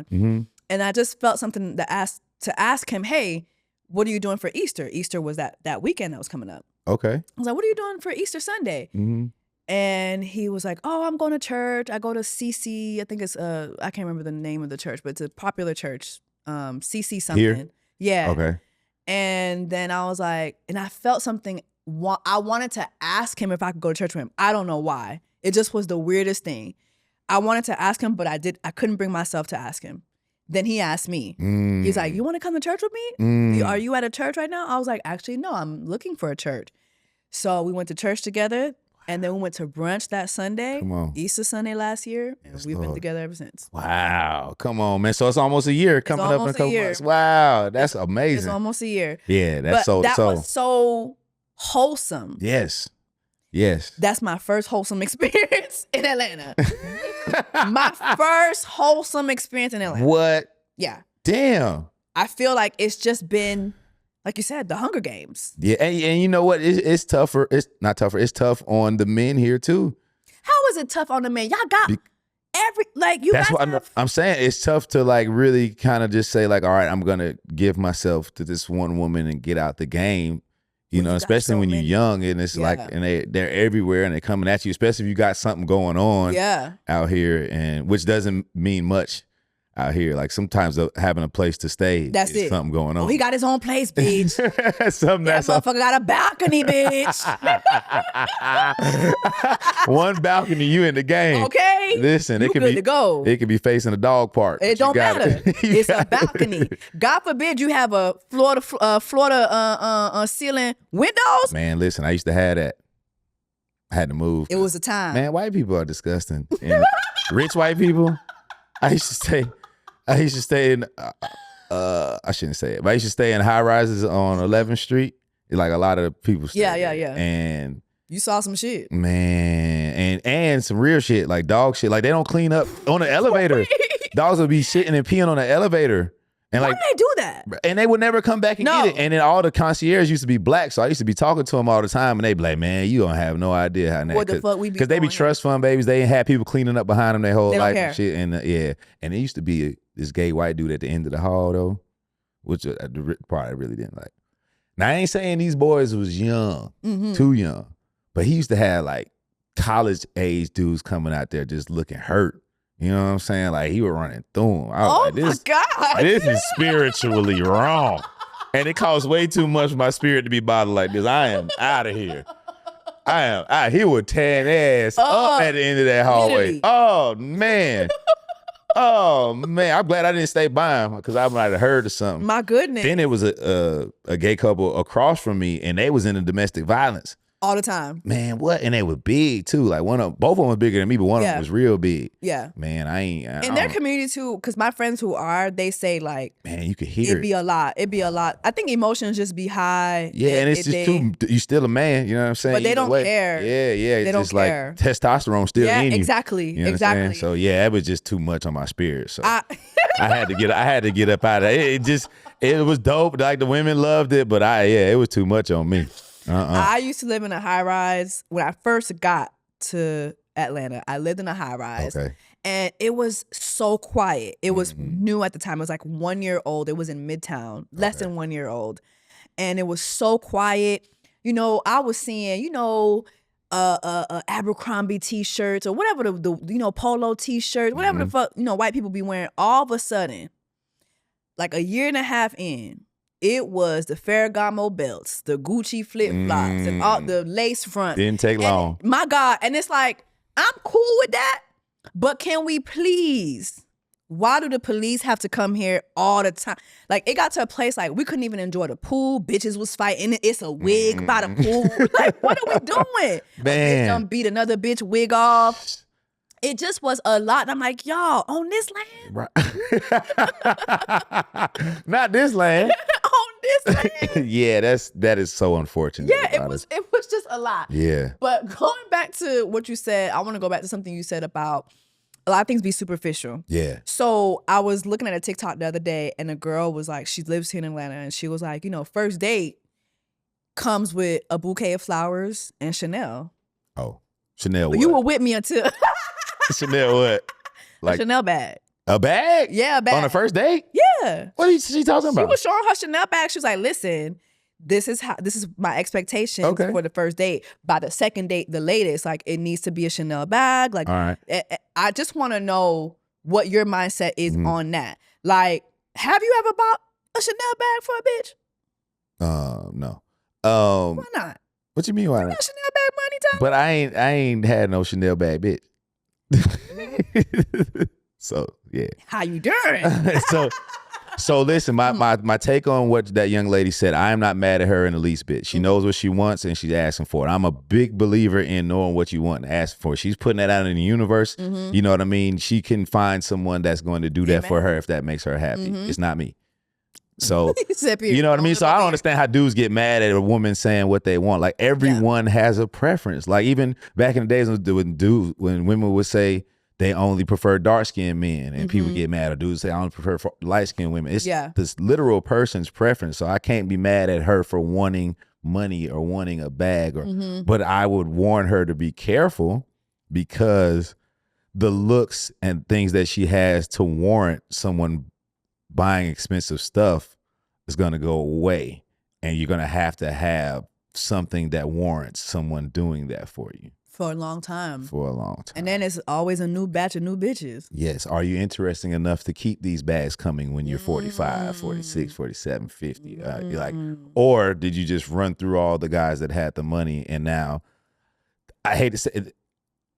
Mm-hmm. And I just felt something to ask him, hey, what are you doing for Easter? Easter was that weekend that was coming up. Okay. I was like, what are you doing for Easter Sunday? Mm-hmm. And he was like, oh, I'm going to church. I go to CC. I think it's, I can't remember the name of the church, but it's a popular church. CC something. Here? Yeah. Okay. And then I was like, and I felt something. I wanted to ask him if I could go to church with him. I don't know why. It just was the weirdest thing. I wanted to ask him, but I couldn't bring myself to ask him. Then he asked me. He's like, you want to come to church with me? Are you at a church right now? I was like, actually, no, I'm looking for a church. So we went to church together, and then we went to brunch that Sunday, Easter Sunday last year, and we've been together ever since. Wow. Come on, man. So it's almost a year coming up in a couple months. Wow. That's amazing. It's almost a year. Yeah, that was so wholesome. Yes. That's my first wholesome experience in Atlanta. My first wholesome experience in Atlanta. What? Yeah. Damn. I feel like it's just been, like you said, the Hunger Games. Yeah, and you know what? It's tougher. It's not tougher. It's tough on the men here too. How is it tough on the men? Y'all got That's what I'm saying. It's tough to like really kind of just say like, all right, I'm gonna give myself to this one woman and get out the game. You know, especially when you're young and it's like, and they're everywhere and they're coming at you, especially if you got something going on out here, and which doesn't mean much out here. Like sometimes having a place to stay is something going on. Oh, he got his own place, bitch. Something that motherfucker got a balcony, bitch. One balcony, you in the game. Okay. Listen, it could be to go. It could be facing a dog park. It don't matter. It's a balcony. God forbid you have a floor to ceiling windows. Man, listen, I used to have that. I had to move. It was a time. Man, white people are disgusting. And rich white people. I used to stay in, I shouldn't say it, but I used to stay in high rises on 11th Street. Like a lot of people stay there. Yeah. And you saw some shit. Man, and some real shit, like dog shit. Like they don't clean up on the elevator. Dogs would be shitting and peeing on the elevator. And why like, do they do that? And they would never come back and get it. And then all the concierge used to be black, so I used to be talking to them all the time, and they be like, "Man, you don't have no idea how that." What the fuck we be? Because they be trust fund babies. They ain't had people cleaning up behind them their whole life care. and shit. And and there used to be this gay white dude at the end of the hall though, which the part I really didn't like. Now, I ain't saying these boys was young, too young, but he used to have like college age dudes coming out there just looking hurt. You know what I'm saying? Like he was running through them. I was like, my God. This is spiritually wrong. And it costs way too much for my spirit to be bothered like this. I am out of here. He would tear ass up at the end of that hallway. Literally. Oh, man. Oh, man. I'm glad I didn't stay by him because I might have heard of something. My goodness. Then it was a gay couple across from me, and they was into domestic violence. All the time. Man, what? And they were big too. Like both of them was bigger than me, but one of them was real big. Yeah. Man, In their community too, because my friends who are, they say like, man, you could hear it'd be a lot. It'd be a lot. I think emotions just be high. Yeah, and it's just too. You still a man. You know what I'm saying? But they Either don't way. care. Yeah. It's They don't just care. like testosterone still in you. Exactly. You know what I'm Exactly. saying? So yeah, it was just too much on my spirit. So I had to get up out of it. It was dope. Like the women loved it, but it was too much on me. I used to live in a high rise when I first got to Atlanta. I lived in a high rise. Okay. And it was so quiet. It was new at the time. It was like 1 year old. It was in Midtown, less than 1 year old. And it was so quiet. You know, I was seeing, Abercrombie t-shirts or whatever the polo t-shirts, whatever the fuck, white people be wearing. All of a sudden, like a year and a half in, it was the Ferragamo belts, the Gucci flip-flops, and all the lace fronts. Didn't take long. My God. And it's like, I'm cool with that, but can we please? Why do the police have to come here all the time? Like, it got to a place like we couldn't even enjoy the pool. Bitches was fighting. It's a wig by the pool. Like, what are we doing? Man. A bitch done beat another bitch wig off. It just was a lot. And I'm like, y'all, on this land? Right. Not this land. On this land? Yeah, that is so unfortunate. Yeah, it was just a lot. Yeah. But going back to what you said, I want to go back to something you said about a lot of things be superficial. Yeah. So I was looking at a TikTok the other day, and a girl was like, she lives here in Atlanta, and she was like, first date comes with a bouquet of flowers and Chanel. Oh, Chanel what? You were with me until Chanel what? a Chanel bag. A bag? Yeah, a bag. On a first date? Yeah. What is she talking about? She was showing her Chanel bag. She was like, listen, this is my expectations for the first date. By the second date, the latest, like it needs to be a Chanel bag. Like, all right. I just want to know what your mindset is on that. Like, have you ever bought a Chanel bag for a bitch? No. Why not? What you mean why You not? got Chanel bag money time? But I ain't had no Chanel bag, bitch. So yeah. How you doing? So listen, my take on what that young lady said, I am not mad at her in the least bit. She knows what she wants and she's asking for it. I'm a big believer in knowing what you want and asking for it. She's putting that out in the universe. You know what I mean? She can find someone that's going to do that for her if that makes her happy. It's not me. So, you know what I mean? So I don't understand how dudes get mad at a woman saying what they want. Like everyone has a preference. Like even back in the days when women would say they only prefer dark-skinned men and people get mad, or dudes say I only prefer light-skinned women. It's this literal person's preference. So I can't be mad at her for wanting money or wanting a bag, but I would warn her to be careful because the looks and things that she has to warrant someone buying expensive stuff is going to go away, and you're going to have something that warrants someone doing that for you. For a long time. And then it's always a new batch of new bitches. Yes. Are you interesting enough to keep these bags coming when you're 45, 46, 47, 50? You're like, or did you just run through all the guys that had the money and now, I hate to say it,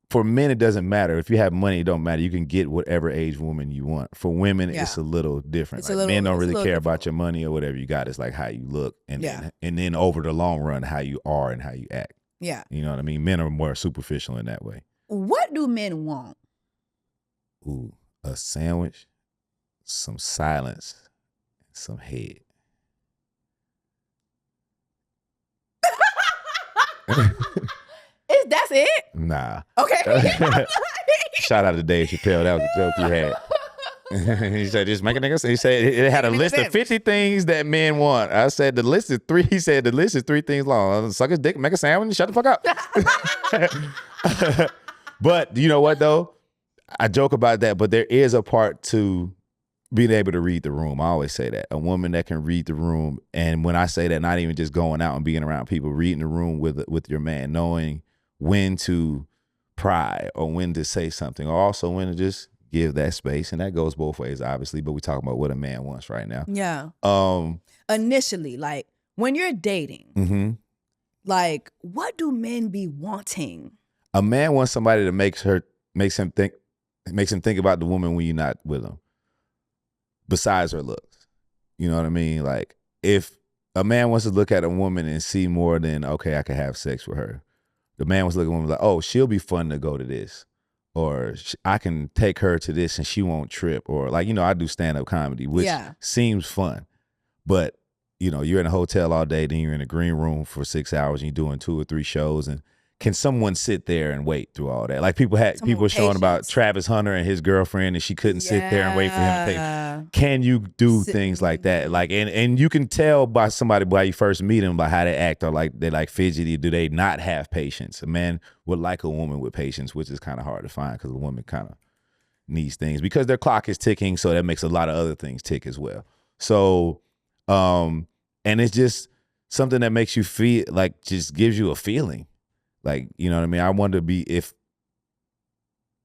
for men, it doesn't matter. If you have money, it don't matter. You can get whatever age woman you want. For women, it's a little different. Like men don't really care about your money or whatever you got. It's like how you look, and then over the long run, how you are and how you act. Yeah. You know what I mean? Men are more superficial in that way. What do men want? Ooh, a sandwich, some silence, some head. That's it? Nah. Okay. Shout out to Dave Chappelle. That was a joke he had. He said, just make a nigga. He said it had a list of 50 things that men want. I said the list is 3. He said the list is 3 things long. Suck his dick, make a sandwich, shut the fuck up. But you know what though? I joke about that, but there is a part to being able to read the room. I always say that. A woman that can read the room. And when I say that, not even just going out and being around people, reading the room with your man, knowing when to pry or when to say something, or also when to just give that space. And that goes both ways, obviously, but we're talking about what a man wants right now. Yeah. Initially, like when you're dating, mm-hmm. like what do men be wanting? A man wants somebody that makes him think about the woman when you're not with him. Besides her looks. You know what I mean? Like if a man wants to look at a woman and see more than, okay, I can have sex with her. The man was looking at a woman like, oh, she'll be fun to go to this. Or I can take her to this and she won't trip. Or like, I do stand-up comedy, which seems fun. But, you're in a hotel all day, then you're in a green room for 6 hours and you're doing 2 or 3 shows. And can someone sit there and wait through all that? Like people showing about Travis Hunter and his girlfriend and she couldn't sit there and wait for him to take. Can you do things like that? Like, and you can tell by you first meet them by how they act, or like they like fidgety. Do they not have patience? A man would like a woman with patience, which is kind of hard to find because a woman kind of needs things because their clock is ticking. So that makes a lot of other things tick as well. So, and it's just something that makes you feel like, just gives you a feeling. Like, you know what I mean? I wonder if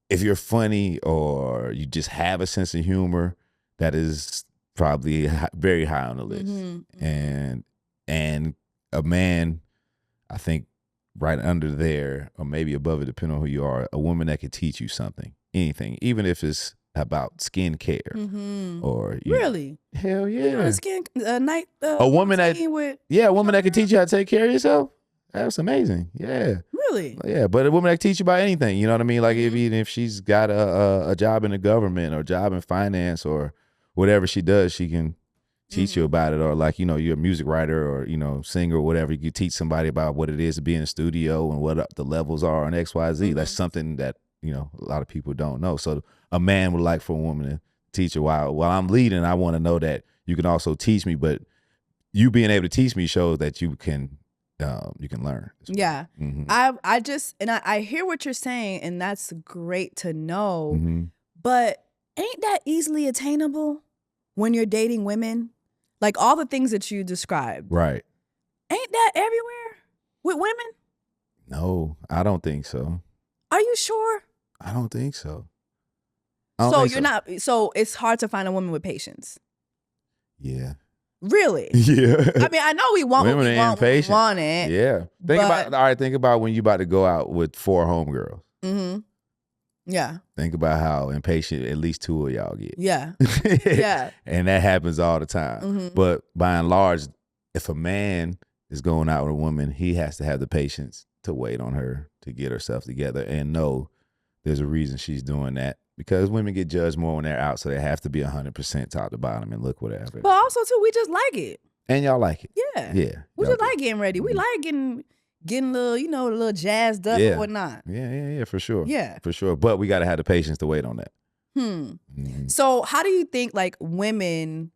you're funny or you just have a sense of humor, that is probably very high on the list. Mm-hmm. And a man, I think right under there or maybe above it, depending on who you are, a woman that could teach you something, anything, even if it's about skincare or really, hell yeah, a woman that can teach you how to take care of yourself. That's amazing. Yeah. Really? Yeah, but a woman that can teach you about anything, you know what I mean? Like even if she's got a job in the government or a job in finance or whatever she does, she can teach you about it. Or like, you're a music writer or, singer or whatever. You teach somebody about what it is to be in a studio and what the levels are on XYZ. That's something that, a lot of people don't know. So a man would like for a woman to teach her while I'm leading. I want to know that you can also teach me, but you being able to teach me shows that you can learn. Yeah. Mm-hmm. I hear what you're saying, and that's great to know. Mm-hmm. But ain't that easily attainable when you're dating women? Like all the things that you described. Right. Ain't that everywhere with women? No, I don't think so. Are you sure? I don't think so. So it's hard to find a woman with patience. Yeah. Really? Yeah. I mean, I know we want women what we want it. Yeah. Think about when you about to go out with 4 homegirls. Mm-hmm. Yeah. Think about how impatient at least 2 of y'all get. Yeah. Yeah. And that happens all the time. Mm-hmm. But by and large, if a man is going out with a woman, he has to have the patience to wait on her to get herself together and know there's a reason she's doing that. Because women get judged more when they're out, so they have to be 100% top to bottom and look whatever. But also, too, we just like it. And y'all like it. Yeah. Yeah. We just like getting ready. We like getting a little, a little jazzed up and whatnot. Yeah, for sure. Yeah. For sure. But we got to have the patience to wait on that. Mm-hmm. So how do you think, like, women...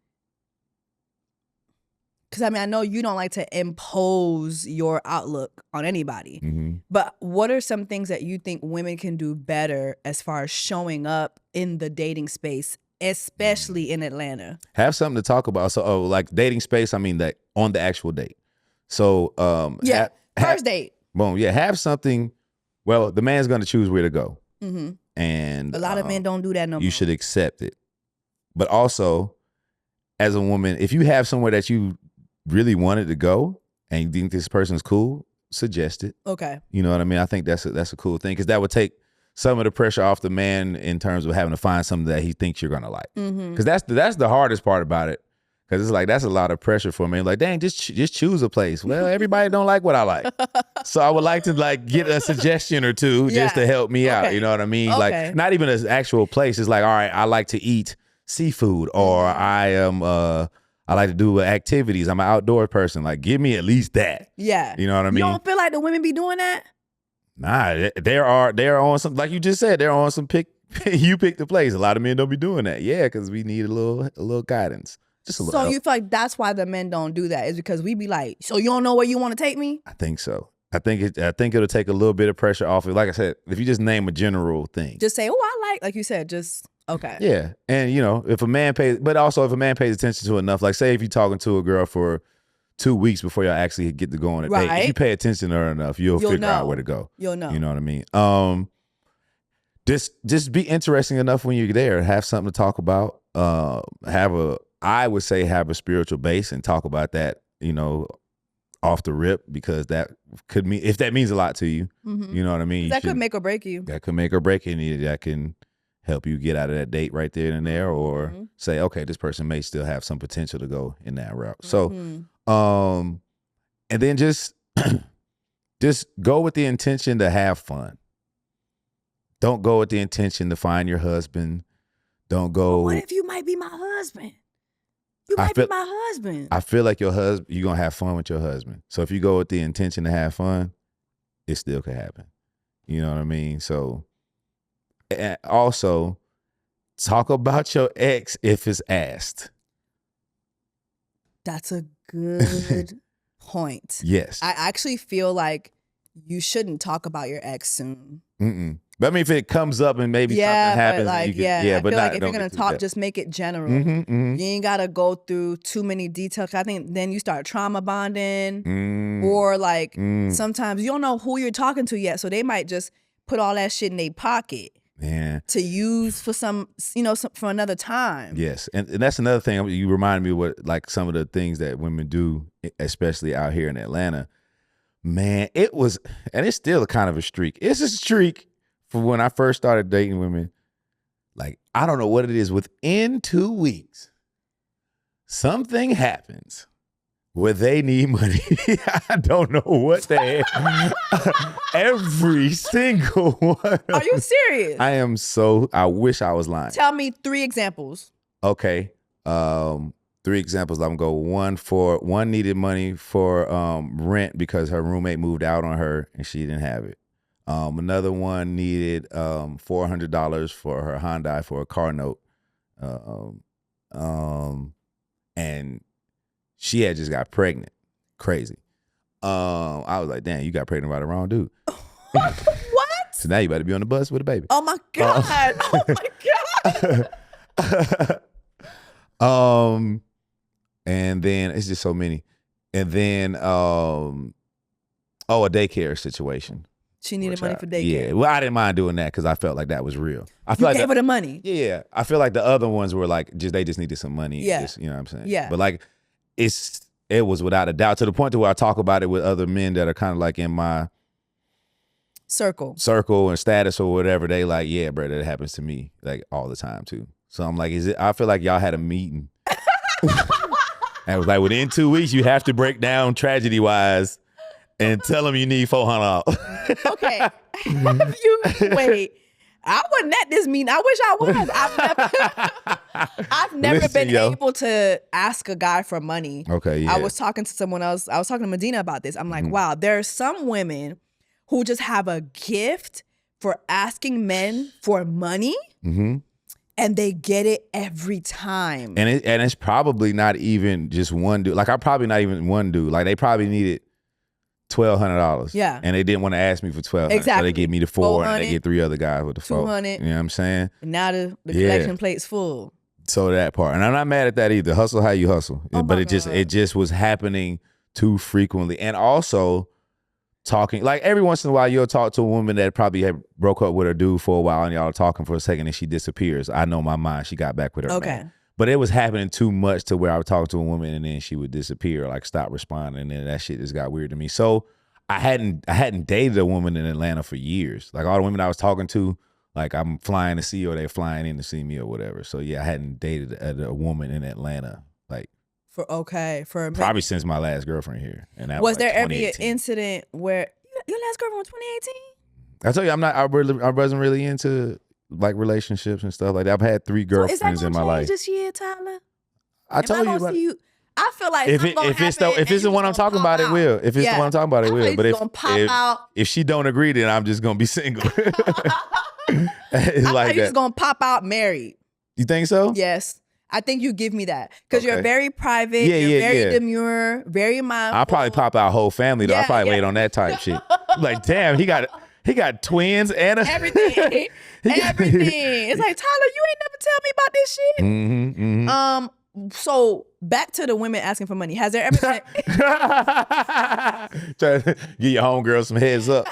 Because, I mean, I know you don't like to impose your outlook on anybody. Mm-hmm. But what are some things that you think women can do better as far as showing up in the dating space, especially in Atlanta? Have something to talk about. So, like dating space, I mean, like on the actual date. So, first date. Boom. Yeah, have something. Well, the man's going to choose where to go. Mm-hmm. And a lot of men don't do that no more. You should accept it. But also, as a woman, if you have somewhere that you really wanted to go and you think this person's cool, suggest it. Okay. You know what I mean? I think that's a cool thing because that would take some of the pressure off the man in terms of having to find something that he thinks you're gonna like. Because that's the hardest part about it. Because it's like that's a lot of pressure for me. Like, dang, just choose a place. Well, everybody don't like what I like, so I would like to like get a suggestion or two just to help me out. You know what I mean? Like, not even an actual place. It's like, all right, I like to eat seafood, or I like to do activities. I'm an outdoor person. Like, give me at least that. Yeah. You know what I mean? You don't feel like the women be doing that? Nah, they're on some, like you just said, they're on some you pick the place. A lot of men don't be doing that. Yeah, because we need a little guidance. Just a little. So you feel like that's why the men don't do that, is because we be like, so you don't know where you want to take me? I think so. I think it'll take a little bit of pressure off it. Like I said, if you just name a general thing. Just say, oh, I like you said, just Okay. Yeah. And if a man pays attention to enough, like say if you're talking to a girl for 2 weeks before y'all actually get to go on a date, if you pay attention to her enough, you'll figure out where to go. You'll know. You know what I mean? Just be interesting enough when you're there. Have something to talk about. I would say have a spiritual base and talk about that, off the rip, because that could mean, if that means a lot to you, you know what I mean? That could make or break you. That could make or break you. That can help you get out of that date right there and there, or say, okay, this person may still have some potential to go in that route. So, and then just go with the intention to have fun. Don't go with the intention to find your husband. Don't go. What if you might be my husband? You might be my husband. I feel like you're gonna have fun with your husband. So if you go with the intention to have fun, it still could happen. You know what I mean? So, and also talk about your ex if it's asked. That's a good point. Yes. I actually feel like you shouldn't talk about your ex soon. But I mean, if it comes up and maybe something happens, but but I feel like if you're gonna talk, just make it general. You ain't gotta go through too many details. I think then you start trauma bonding, or sometimes you don't know who you're talking to yet, so they might just put all that shit in their pocket. Yeah. To use for for another time. Yes, and that's another thing. You remind me what some of the things that women do, especially out here in Atlanta. Man, it was, and it's still a kind of a streak. It's a streak from when I first started dating women. Like, I don't know what it is. Within 2 weeks, something happens where they need money. I don't know what the heck. Every single one. Are you serious? I wish I was lying. Tell me 3 examples. Okay. 3 examples. I'm gonna go. One needed money for rent because her roommate moved out on her and she didn't have it. Another one needed $400 for her Hyundai for a car note. And she had just got pregnant. Crazy. I was like, damn, you got pregnant by the wrong dude. What? So now you better be on the bus with a baby. Oh my God. Oh my God. And then it's just so many. And then a daycare situation. She needed money for daycare. Yeah, well, I didn't mind doing that because I felt like that was real. You gave her the money. Yeah, I feel like the other ones were like they just needed some money. Yeah, you know what I'm saying. Yeah, but it was without a doubt to the point to where I talk about it with other men that are kind of like in my circle and status or whatever. They like, yeah, bro, that happens to me like all the time too. So I'm like, I feel like y'all had a meeting. And it was like, within 2 weeks, you have to break down tragedy wise and tell them you need $400. Okay. Wait. I wasn't at this meeting. I wish I was. I've never been able to ask a guy for money. Okay, yeah. I was talking to someone else. I was talking to Medina about this. I'm like, wow, there are some women who just have a gift for asking men for money. And they get it every time. And it's probably not even just one dude. Like, I'm probably not even one dude. Like, they probably needed $1,200. Yeah. And they didn't want to ask me for $1,200. Exactly. So they gave me the $400 and they get 3 other guys with the $400. $200. You know what I'm saying? And now the collection plate's full. So that part. And I'm not mad at that either. Hustle how you hustle. But it just was happening too frequently. And also talking, like every once in a while you'll talk to a woman that probably had broke up with her dude for a while and y'all are talking for a second and she disappears. I know my mind, she got back with her man. But it was happening too much to where I would talk to a woman and then she would disappear, like stop responding, and then that shit just got weird to me. So I hadn't dated a woman in Atlanta for years. Like all the women I was talking to, like I'm flying to see you or they're flying in to see me or whatever. So yeah, I hadn't dated a woman in Atlanta like probably since my last girlfriend here. And that was there ever an incident where your last girlfriend was 2018? I told you I wasn't really into like relationships and stuff like that. I've had 3 girlfriends in my life. This year, Tyler? I told you. I feel like if it's the one I'm talking about, it will. If it's the one I'm talking about, it will. But if she don't agree, then I'm just gonna be single. It's like you're just gonna pop out married. You think so? Yes. I think you give me that because you're very private, you're very demure, very mindful. I'll probably pop out whole family though. I probably wait on that type shit. Like, damn, he got He got twins and everything. Everything. It's like, Tyler, you ain't never tell me about this shit. So back to the women asking for money. Has there ever been try to give your homegirl some heads up.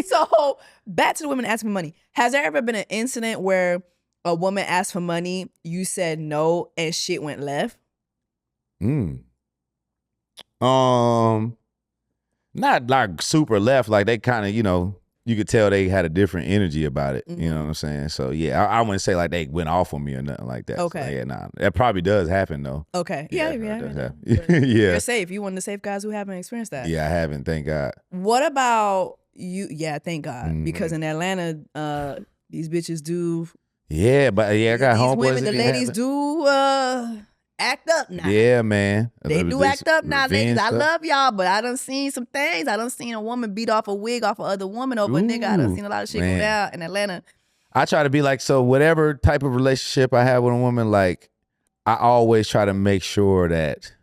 So back to the women asking for money. Has there ever been an incident where a woman asked for money, you said no, and shit went left? Not like super left. Like they kind of, you could tell they had a different energy about it. You know what I'm saying? So yeah, I wouldn't say like they went off on me or nothing like that. Okay. So, yeah, nah, that probably does happen though. Okay. Yeah. It does happen. Yeah. Yeah. You're safe. You one of the safe guys who haven't experienced that. Yeah, I haven't. Thank God. What about you? Yeah, thank God. Because in Atlanta, these bitches do. Yeah, but I got these homeboys. women, the ladies do act up now. Yeah, man. They do act up now, ladies. I stuff. love y'all, but I done seen some things. I done seen a woman beat off a wig off a other woman over a nigga. I done seen a lot of shit go down in Atlanta. I try to be like, so whatever type of relationship I have with a woman, like I always try to make sure that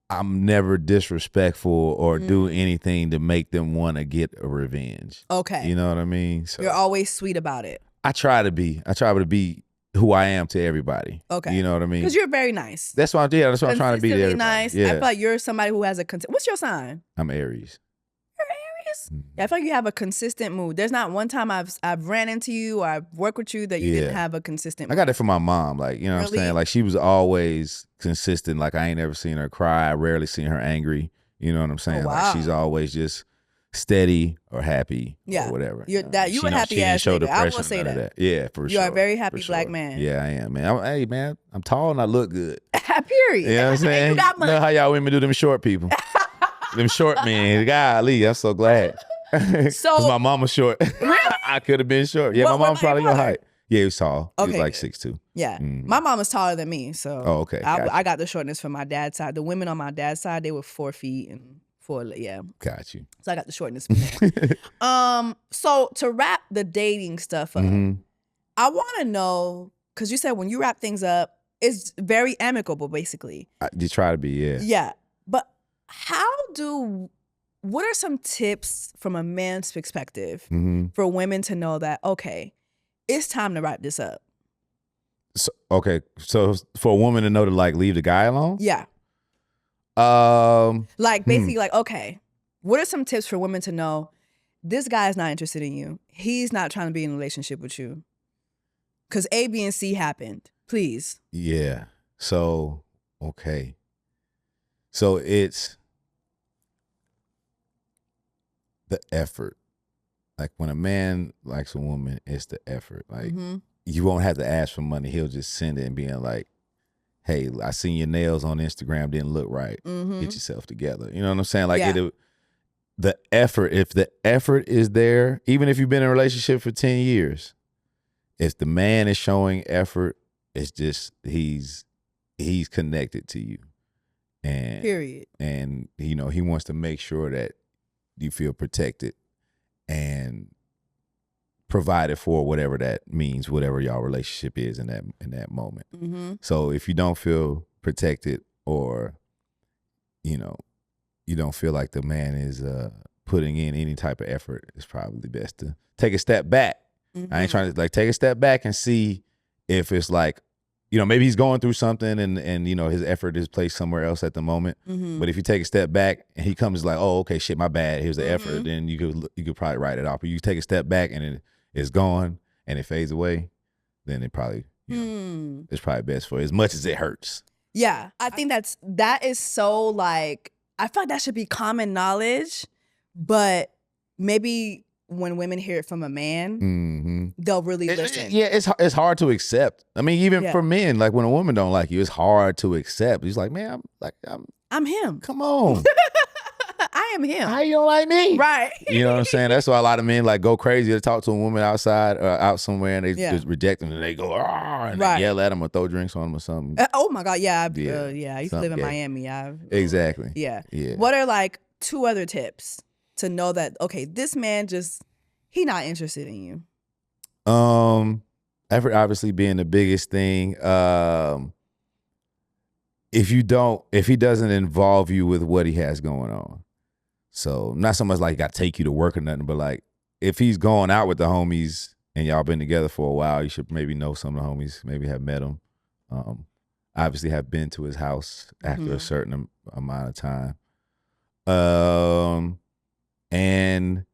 I'm never disrespectful or do anything to make them want to get a revenge. Okay. You know what I mean? So You're always sweet about it. I try to be who I am to everybody. Okay. You know what I mean? Because you're very nice. That's what I'm trying to be Consistently there. nice. I feel like you're somebody who has a what's your sign? I'm Aries. You're Aries? Yeah, I feel like you have a consistent mood. There's not one time I've ran into you or I've worked with you that you didn't have a consistent mood. I got it from my mom. Like, you know what I'm saying? Like she was always consistent. Like I ain't never seen her cry. I rarely seen her angry. You know what I'm saying? Oh, wow. Like she's always just steady or happy or whatever. You a happy she ass show nigga. I will depression, say none of that. Yeah, for sure. You are a very happy for sure. black man. Yeah, I am, man. Hey, man, I'm tall and I look good. Period. You know what I'm saying? You got money. know how y'all women do them short people. Them short men. Golly, I'm so glad. So Because my mama's short. I could have been short. Yeah, What my mom's probably your mother? height. Yeah, he was tall. He Okay, was like good. 6'2". Yeah. My mom is taller than me. So okay. Gotcha. I got the shortness from my dad's side. The women on my dad's side, they were 4 feet and 4, yeah. Got you. So I got the shortness from there. So to wrap the dating stuff up, I want to know, because you said when you wrap things up, it's very amicable, basically. You try to be, yeah. Yeah. But what are some tips from a man's perspective for women to know that, okay, it's time to wrap this up? So, okay. So for a woman to know to like leave the guy alone? Yeah. Like basically like, okay, what are some tips for women to know this guy is not interested in you? He's not trying to be in a relationship with you. Because A, B, and C happened. Please. Yeah. So, okay. So it's the effort. Like when a man likes a woman, it's the effort. Like you won't have to ask for money. He'll just send it and being like, hey, I seen your nails on Instagram, didn't look right. Get yourself together. You know what I'm saying? Like the effort, if the effort is there, even if you've been in a relationship for 10 years, if the man is showing effort, it's just he's connected to you. And period. And he wants to make sure that you feel protected and provided for, whatever that means, whatever y'all relationship is in that moment. So if you don't feel protected, or you don't feel like the man is putting in any type of effort, it's probably best to take a step back. I ain't trying to like take a step back and see if it's like, maybe he's going through something and his effort is placed somewhere else at the moment. But if you take a step back and he comes like, oh, okay, shit, my bad, here's the effort, then you could probably write it off. But you take a step back and it's gone and it fades away, then it probably it's probably best for you, as much as it hurts. Yeah, I think that is so like, I feel like that should be common knowledge, but maybe when women hear it from a man, they'll really listen. Yeah, it's hard to accept. I mean, even for men, like when a woman don't like you, it's hard to accept. He's like, man, I'm him. Come on. I am him. How you don't like me? Right. You know what I'm saying? That's why a lot of men like go crazy to talk to a woman outside or out somewhere, and they just reject them and they go, and they yell at them or throw drinks on them or something. Oh my God, yeah. I used to live in Miami. Exactly. Yeah. Yeah. What are like 2 other tips to know that, okay, this man he not interested in you? Effort obviously being the biggest thing. If he doesn't involve you with what he has going on. So not so much like he got to take you to work or nothing, but like if he's going out with the homies and y'all been together for a while, you should maybe know some of the homies, maybe have met him. Obviously have been to his house after a certain amount of time. And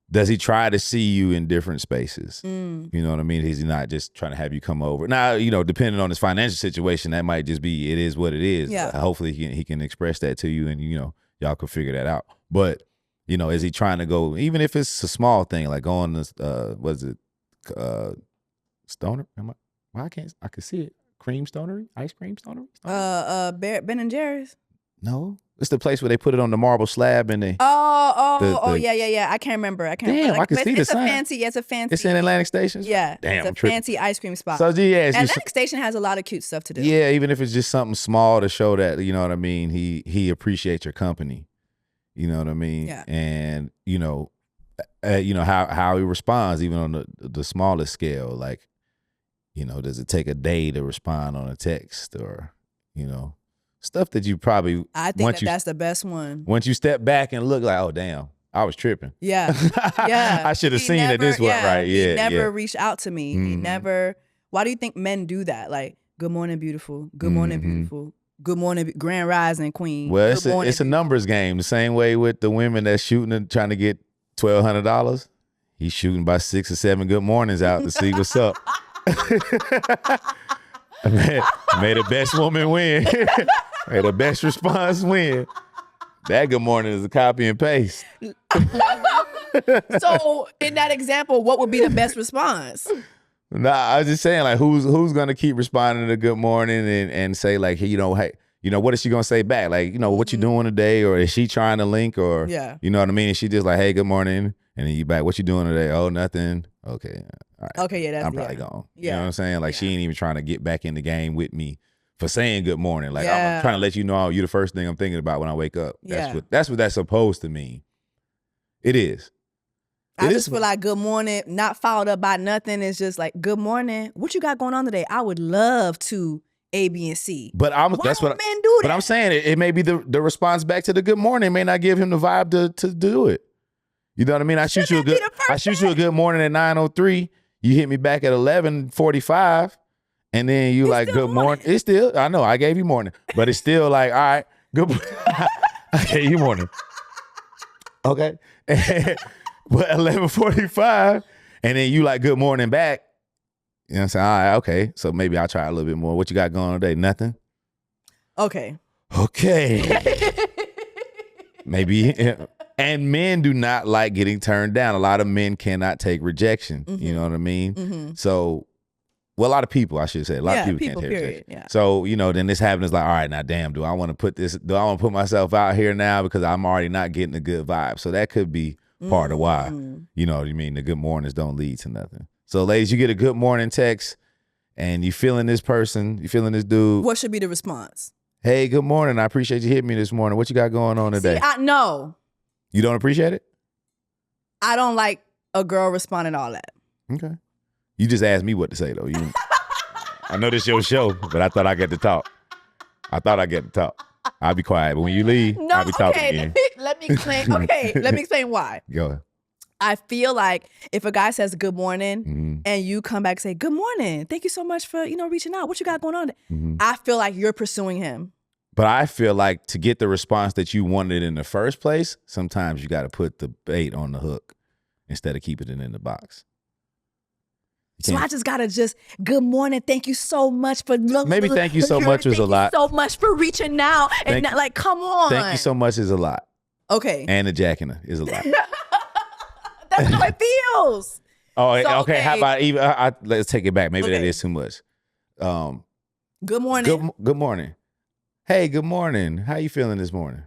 does he try to see you in different spaces? You know what I mean? Is he not just trying to have you come over? Now, you know, depending on his financial situation, that might just be, it is what it is. Yeah. Hopefully he can express that to you and, you know, y'all can figure that out. But, you know, is he trying to go, even if it's a small thing, like going to, what is it? Stoner? I can see it. Cream Stonery? Ice cream Stonery? Ben and Jerry's. No. It's the place where they put it on the marble slab and they. Yeah. I can't remember. I Damn, I can see the sign. It's a fancy. It's in Atlantic Station? Yeah. Damn, it's a fancy ice cream spot. So, yeah. Atlantic Station has a lot of cute stuff to do. Yeah, even if it's just something small to show that, you know what I mean, he appreciates your company. You know what I mean? Yeah. And, you know how he responds, even on the smallest scale. Like, you know, does it take a day to respond on a text or, you know, stuff that you probably. I think that's the best one. Once you step back and look like, oh, damn, I was tripping. Yeah. Yeah. I should have seen that this wasn't right. Yeah. He never reached out to me. He Mhm. never. Why do you think men do that? Like, good morning, beautiful. Good morning, beautiful. Good morning, grand rising queen. Well, Good it's a numbers game. The same way with the women that's shooting and trying to get $1,200. He's shooting by 6 or 7 good mornings out to see what's up. May the best woman win. May the best response win. That good morning is a copy and paste. So, in that example, what would be the best response? Nah, I was just saying, like, who's gonna keep responding to good morning and say, like, hey, what is she gonna say back? Like, you know, what you doing today? Or is she trying to link? Or, you know what I mean? And she just like, hey, good morning. And then you back, what you doing today? Oh, nothing. Okay. All right. Okay, yeah, that's I'm probably gone. Yeah. You know what I'm saying? Like, she ain't even trying to get back in the game with me for saying good morning. Like, I'm trying to let you know you're the first thing I'm thinking about when I wake up. That's what that's supposed to mean. It is. I just feel like good morning, not followed up by nothing. It's just like, good morning. What you got going on today? I would love to A, B, and C. But men do that? But I'm saying it may be the response back to the good morning may not give him the vibe to do it. You know what I mean? I shoot you a good morning at 9:03. You hit me back at 11:45, and then you like good morning. It's still, I know I gave you morning, but it's still like, all right, good. I gave you morning. Okay. But 11:45, and then you like good morning back. You know what I'm saying? All right, okay. So maybe I'll try a little bit more. What you got going on today? Nothing? Okay. Maybe. And men do not like getting turned down. A lot of men cannot take rejection. You know what I mean? So, well, a lot of people, I should say. A lot of people can't take rejection. Yeah. So, you know, then this happens like, all right, now, damn, do I want to put myself out here now because I'm already not getting a good vibe? So that could be part of why, you know what I mean, the good mornings don't lead to nothing. So, ladies, you get a good morning text and you feeling this person, you feeling this dude. What should be the response? Hey, good morning. I appreciate you hitting me this morning. What you got going on today? No. You don't appreciate it? I don't like a girl responding to all that. Okay. You just asked me what to say, though. I know this your show, but I thought I get to talk. I'll be quiet, but when you leave, I'll be talking again. Let me explain. Okay, let me explain why. Go ahead. I feel like if a guy says good morning and you come back and say, good morning, thank you so much for, reaching out. What you got going on? I feel like you're pursuing him. But I feel like to get the response that you wanted in the first place, sometimes you got to put the bait on the hook instead of keeping it in the box. So I just gotta good morning, thank you so much for maybe thank you so much was a lot. Thank you so much for reaching out and like, come on. Thank you so much is a lot. Okay. And the jacking is a lot. That's how it feels. Oh, so, okay. How about even? Let's take it back. Maybe that is too much. Good morning. Good morning. Hey, good morning. How you feeling this morning?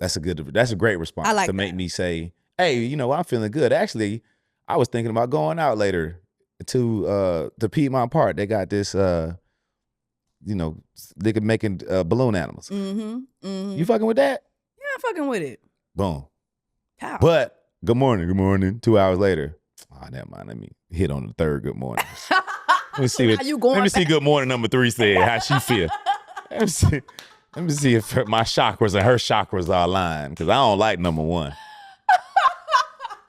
That's a great response. I like to make me say, hey, I'm feeling good. Actually, I was thinking about going out later to Piedmont Park. They got this, they could making balloon animals. You fucking with that? Yeah, I'm fucking with it. Boom. Pow. But good morning. 2 hours later, never mind. Let me hit on the third good morning. Let me see what. How you going let me see good morning number 3 said. How she feel? Let Let me see if my chakras and her chakras are aligned, because I don't like number one.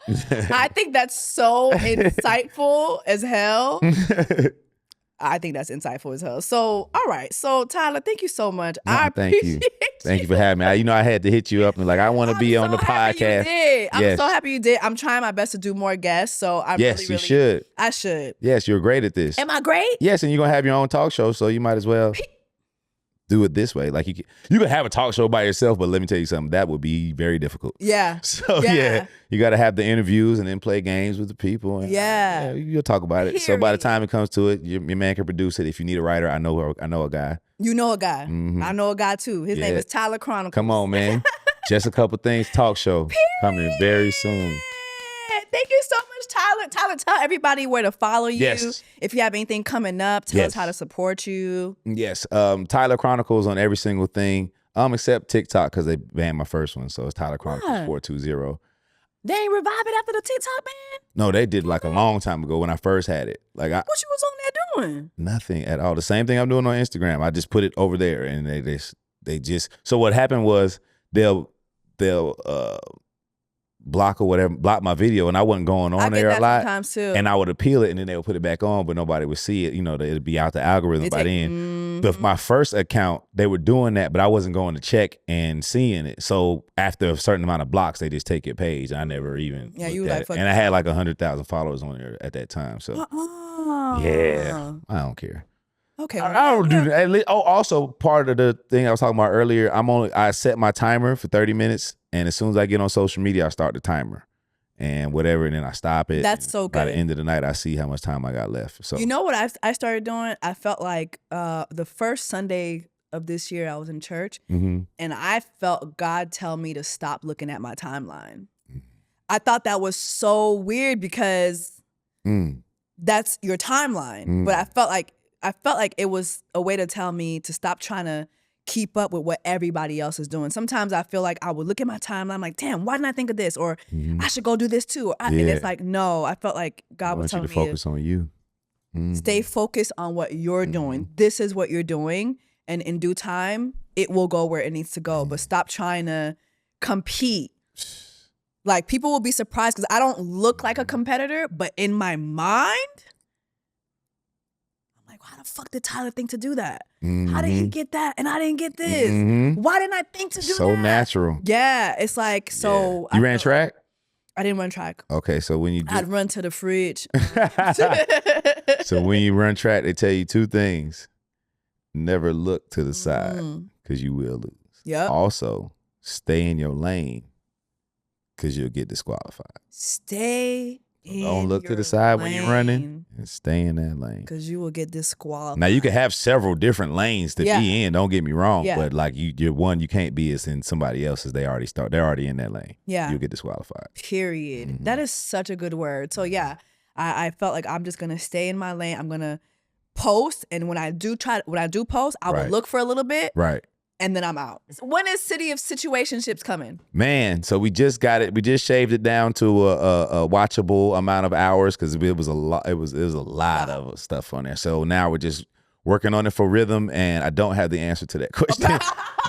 I think that's so insightful as hell. I think that's insightful as hell. So, all right. So, Tyler, thank you so much. No, I appreciate thank you. Thank you for having me. I had to hit you up and like, I want to be on the podcast. I'm so happy you did. I'm trying my best to do more guests. So I'm you should. I should. Yes, you're great at this. Am I great? Yes, and you're gonna have your own talk show, so you might as well do it this way. Like you can have a talk show by yourself, but let me tell you something, that would be very difficult. Yeah. So yeah, you got to have the interviews and then play games with the people. And, yeah, you'll talk about it. So by the time it comes to it, your man can produce it. If you need a writer, I know a guy. You know a guy. I know a guy too. His name is Tyler Chronicles. Come on, man. Just a couple things. Talk show coming very soon. Thank you so much, Tyler. Tyler, tell everybody where to follow you. Yes. If you have anything coming up, tell us how to support you. Yes. Tyler Chronicles on every single thing. Except TikTok, because they banned my first one. So it's Tyler Chronicles 420. They ain't revive it after the TikTok ban? No, they did like a long time ago when I first had it. Like what you was on there doing? Nothing at all. The same thing I'm doing on Instagram. I just put it over there, and they just. So what happened was they'll block my video, and I wasn't going on there a lot. Sometimes too. And I would appeal it, and then they would put it back on, but nobody would see it. It'd be out the algorithm by then. My first account, they were doing that, but I wasn't going to check and seeing it. So after a certain amount of blocks, they just take your page. I never even looked at it. And I had like 100,000 followers on there at that time. So yeah, I don't care. Okay, I don't do that. Oh, also part of the thing I was talking about earlier, I set my timer for 30 minutes, and as soon as I get on social media, I start the timer and whatever, and then I stop it. That's so good. By the end of the night, I see how much time I got left. So you know what I started doing? I felt like the first Sunday of this year I was in church, and I felt God tell me to stop looking at my timeline. I thought that was so weird because that's your timeline, but I felt like it was a way to tell me to stop trying to keep up with what everybody else is doing. Sometimes I feel like I would look at my timeline, I'm like, damn, why didn't I think of this? Or I should go do this too. And it's like, no, I felt like God was telling me to focus on you. Stay focused on what you're doing. This is what you're doing. And in due time, it will go where it needs to go. But stop trying to compete. Like, people will be surprised because I don't look like a competitor, but in my mind, how the fuck did Tyler think to do that? How did he get that? And I didn't get this. Why didn't I think to do that? So natural. Yeah, it's like, so. Yeah. You ran track? I didn't run track. Okay, so when you I'd run to the fridge. So when you run track, they tell you two things. Never look to the side, because you will lose. Yep. Also, stay in your lane, because you'll get disqualified. Don't look to the side when you're running, and stay in that lane, because you will get disqualified. Now you can have several different lanes to be in. Don't get me wrong, but like you're one you can't be is in somebody else's. They're already in that lane. Yeah, you'll get disqualified. Period. That is such a good word. So yeah, I felt like I'm just gonna stay in my lane. I'm gonna post, and when I do post, I will look for a little bit, and then I'm out. When is City of Situationships coming? Man, so we just got it. We just shaved it down to a watchable amount of hours because it was a lot. It was a lot of stuff on there. So now we're just working on it for rhythm, and I don't have the answer to that question.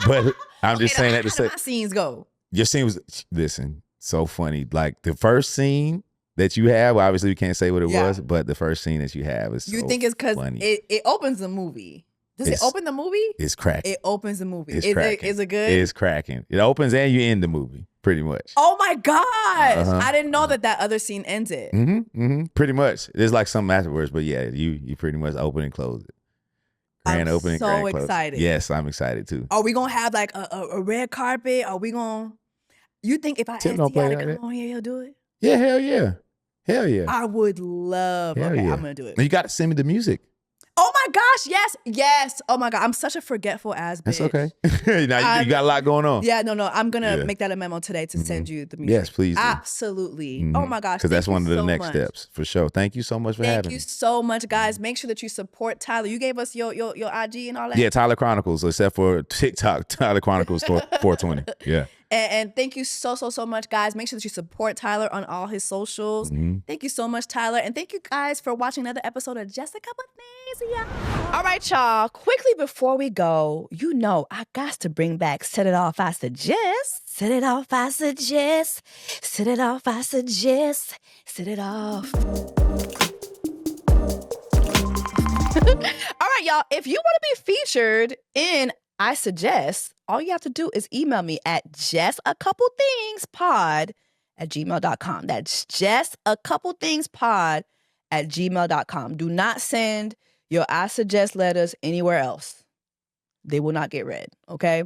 But I'm just saying that to say, how do my scenes go? Your scene was, listen, so funny. Like the first scene that you have, well, obviously we can't say what it was, but the first scene that you have is you so think it's because funny. it opens the movie. Does it open the movie? It's cracking. It opens the movie. It's cracking. Is it good? It's cracking. It opens and you end the movie, pretty much. Oh my gosh. I didn't know that other scene ends it. Pretty much. There's like some afterwards, but yeah, you pretty much open and close it. Grand opening, so grand close. excited. Yes, I'm excited too. Are we gonna have like a red carpet? Are we gonna? You think if I asked T.I. to come on here, he'll do it? Yeah, hell yeah. Hell yeah. I would love. Hell okay, yeah. I'm gonna do it. You got to send me the music. Oh my gosh, yes. Oh my God, I'm such a forgetful ass bitch. That's okay. Now you got a lot going on. Yeah, no. I'm gonna make that a memo today to send you the music. Yes, please do. Absolutely. Oh my gosh. Because that's one of the so next much. steps for sure. Thank you so much for having me. Thank you so much, guys. Make sure that you support Tyler. You gave us your IG and all that. Yeah, Tyler Chronicles, except for TikTok, Tyler Chronicles 420. Yeah. And thank you so much, guys. Make sure that you support Tyler on all his socials. Thank you so much, Tyler. And thank you guys for watching another episode of Just a Couple of Things. Yeah. All right, y'all. Quickly before we go, you know I got to bring back Set It Off, I Suggest. Set it off, I suggest. Set it off, I suggest. Set it off. All right, y'all. If you want to be featured in I Suggest, all you have to do is email me at jessacouplethingspod@gmail.com. That's jessacouplethingspod@gmail.com. Do not send your I Suggest letters anywhere else. They will not get read, okay?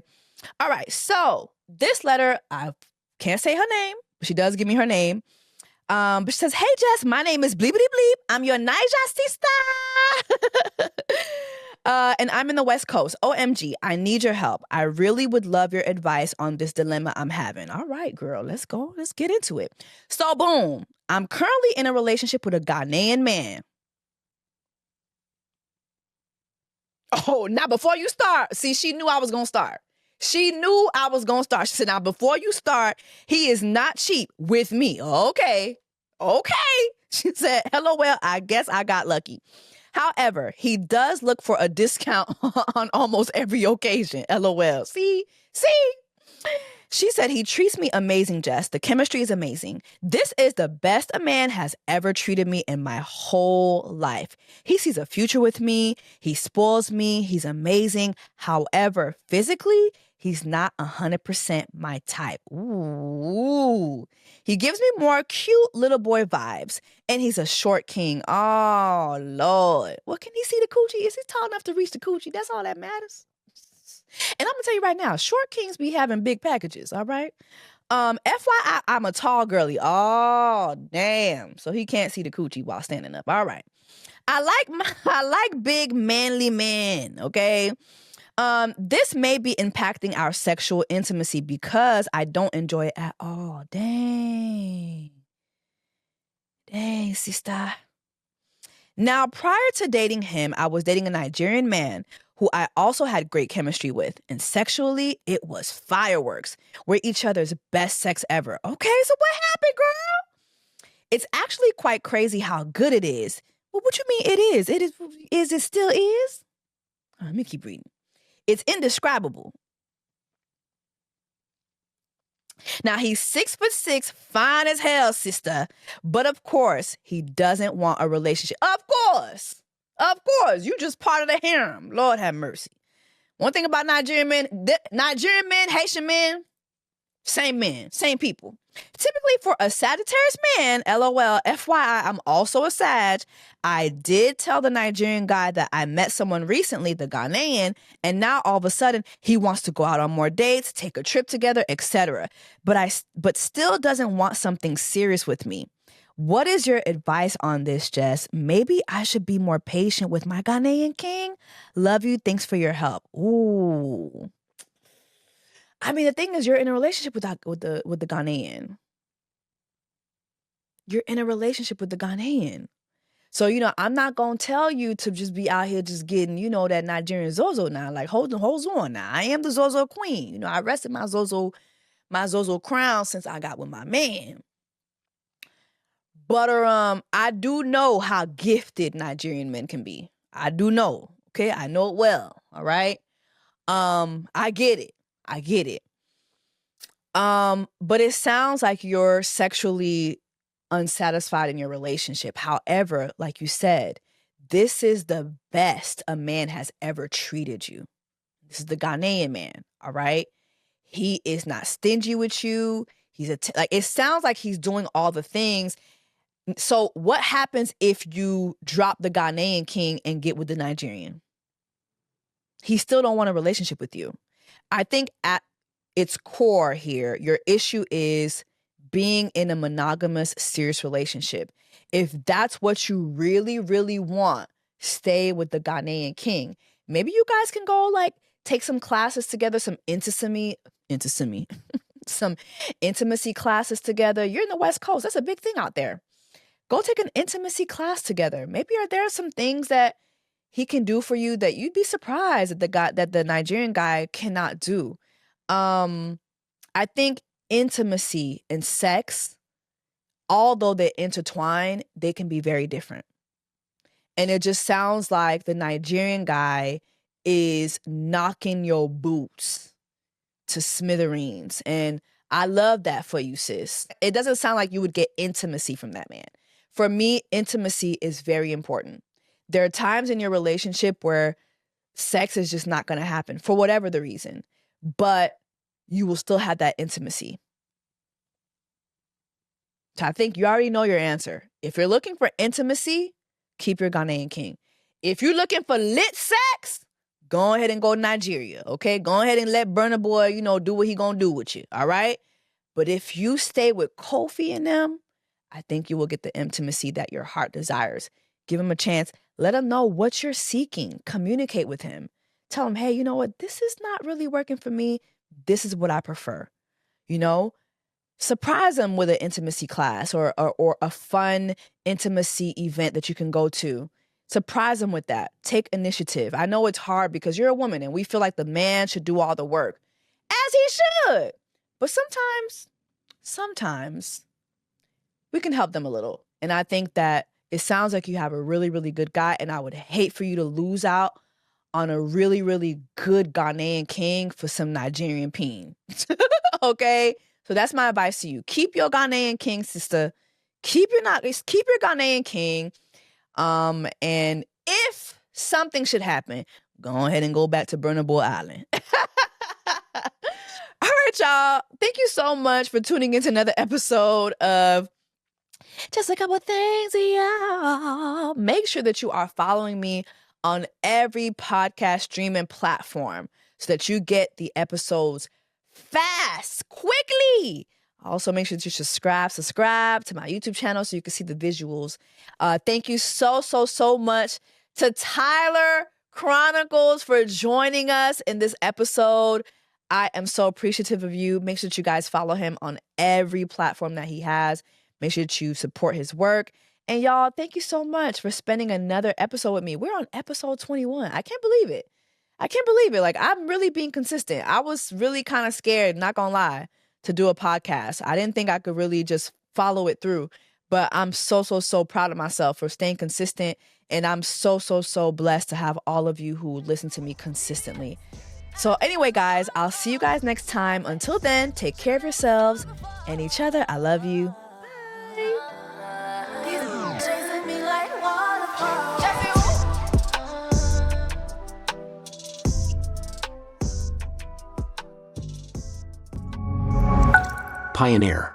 All right, so this letter, I can't say her name, but she does give me her name. But she says, "Hey, Jess, my name is Bleepity Bleep. I'm your Niger sister. And I'm in the West Coast. OMG, I need your help. I really would love your advice on this dilemma I'm having." All right, girl, let's go. Let's get into it. So, boom. I'm currently in a relationship with a Ghanaian man. Oh, now before you start, see, she knew I was going to start. She knew I was going to start. She said, now before you start, he is not cheap with me. Okay. She said, LOL, I guess I got lucky. However, he does look for a discount on almost every occasion. LOL. See? She said, he treats me amazing, Jess. The chemistry is amazing. This is the best a man has ever treated me in my whole life. He sees a future with me. He spoils me. He's amazing. However, physically, he's not 100% my type. Ooh. He gives me more cute little boy vibes. And he's a short king. Oh, Lord. Well, can he see the coochie? Is he tall enough to reach the coochie? That's all that matters. And I'm going to tell you right now, short kings be having big packages, all right? FYI, I'm a tall girly. Oh, damn. So he can't see the coochie while standing up. All right. I like big manly men, okay? This may be impacting our sexual intimacy because I don't enjoy it at all. Dang, sister. Now, prior to dating him, I was dating a Nigerian man who I also had great chemistry with. And sexually, it was fireworks. We're each other's best sex ever. Okay, so what happened, girl? It's actually quite crazy how good it is. Well, what you mean it is? It still is? Let me keep reading. It's indescribable. Now, he's 6'6", fine as hell, sister. But of course, he doesn't want a relationship. Of course. You just part of the harem. Lord have mercy. One thing about Nigerian men, Haitian men, same people. Typically for a Sagittarius man, LOL, FYI, I'm also a Sag. I did tell the Nigerian guy that I met someone recently, the Ghanaian, and now all of a sudden he wants to go out on more dates, take a trip together, etc. But still doesn't want something serious with me. What is your advice on this, Jess? Maybe I should be more patient with my Ghanaian king. Love you. Thanks for your help. Ooh. I mean, the thing is, you're in a relationship with the Ghanaian. You're in a relationship with the Ghanaian. So, I'm not going to tell you to just be out here just getting, that Nigerian Zozo now. Like, hold on now. I am the Zozo queen. I rested my Zozo crown since I got with my man. But I do know how gifted Nigerian men can be. I do know. Okay, I know it well. All right. I get it. But it sounds like you're sexually unsatisfied in your relationship. However, like you said, this is the best a man has ever treated you. This is the Ghanaian man. All right. He is not stingy with you. It sounds like he's doing all the things. So what happens if you drop the Ghanaian king and get with the Nigerian? He still don't want a relationship with you. I think at its core here, your issue is being in a monogamous, serious relationship. If that's what you really, really want, stay with the Ghanaian king. Maybe you guys can go take some classes together, some intimacy classes together. You're in the West Coast. That's a big thing out there. Go take an intimacy class together. Maybe are there some things that he can do for you that you'd be surprised that the Nigerian guy cannot do. I think intimacy and sex, although they intertwine, they can be very different. And it just sounds like the Nigerian guy is knocking your boots to smithereens. And I love that for you, sis. It doesn't sound like you would get intimacy from that man. For me, intimacy is very important. There are times in your relationship where sex is just not going to happen for whatever the reason, but you will still have that intimacy. So I think you already know your answer. If you're looking for intimacy, keep your Ghanaian king. If you're looking for lit sex, go ahead and go to Nigeria, okay? Go ahead and let Burna Boy, do what he gonna do with you, all right? But if you stay with Kofi and them, I think you will get the intimacy that your heart desires. Give him a chance. Let him know what you're seeking. Communicate with him. Tell him, hey, you know what? This is not really working for me. This is what I prefer. Surprise him with an intimacy class or a fun intimacy event that you can go to. Surprise him with that. Take initiative. I know it's hard because you're a woman and we feel like the man should do all the work, as he should. But sometimes we can help them a little. And I think that it sounds like you have a really, really good guy, and I would hate for you to lose out on a really, really good Ghanaian king for some Nigerian peen. Okay? So that's my advice to you. Keep your Ghanaian king, sister. Keep your Ghanaian king. And if something should happen, go ahead and go back to Burna Boy Island. All right, y'all. Thank you so much for tuning into another episode of Just a Couple Things, y'all. Make sure that you are following me on every podcast streaming platform so that you get the episodes fast, quickly. Also, make sure that you subscribe to my YouTube channel so you can see the visuals. Thank you so much to Tyler Chronicles for joining us in this episode. I am so appreciative of you. Make sure that you guys follow him on every platform that he has. Make sure that you support his work. And y'all, thank you so much for spending another episode with me. We're on episode 21. I can't believe it. Like, I'm really being consistent. I was really kind of scared, not gonna lie, to do a podcast. I didn't think I could really just follow it through. But I'm so proud of myself for staying consistent. And I'm so blessed to have all of you who listen to me consistently. So anyway, guys, I'll see you guys next time. Until then, take care of yourselves and each other. I love you. Chasing me like waterfalls. Pioneer.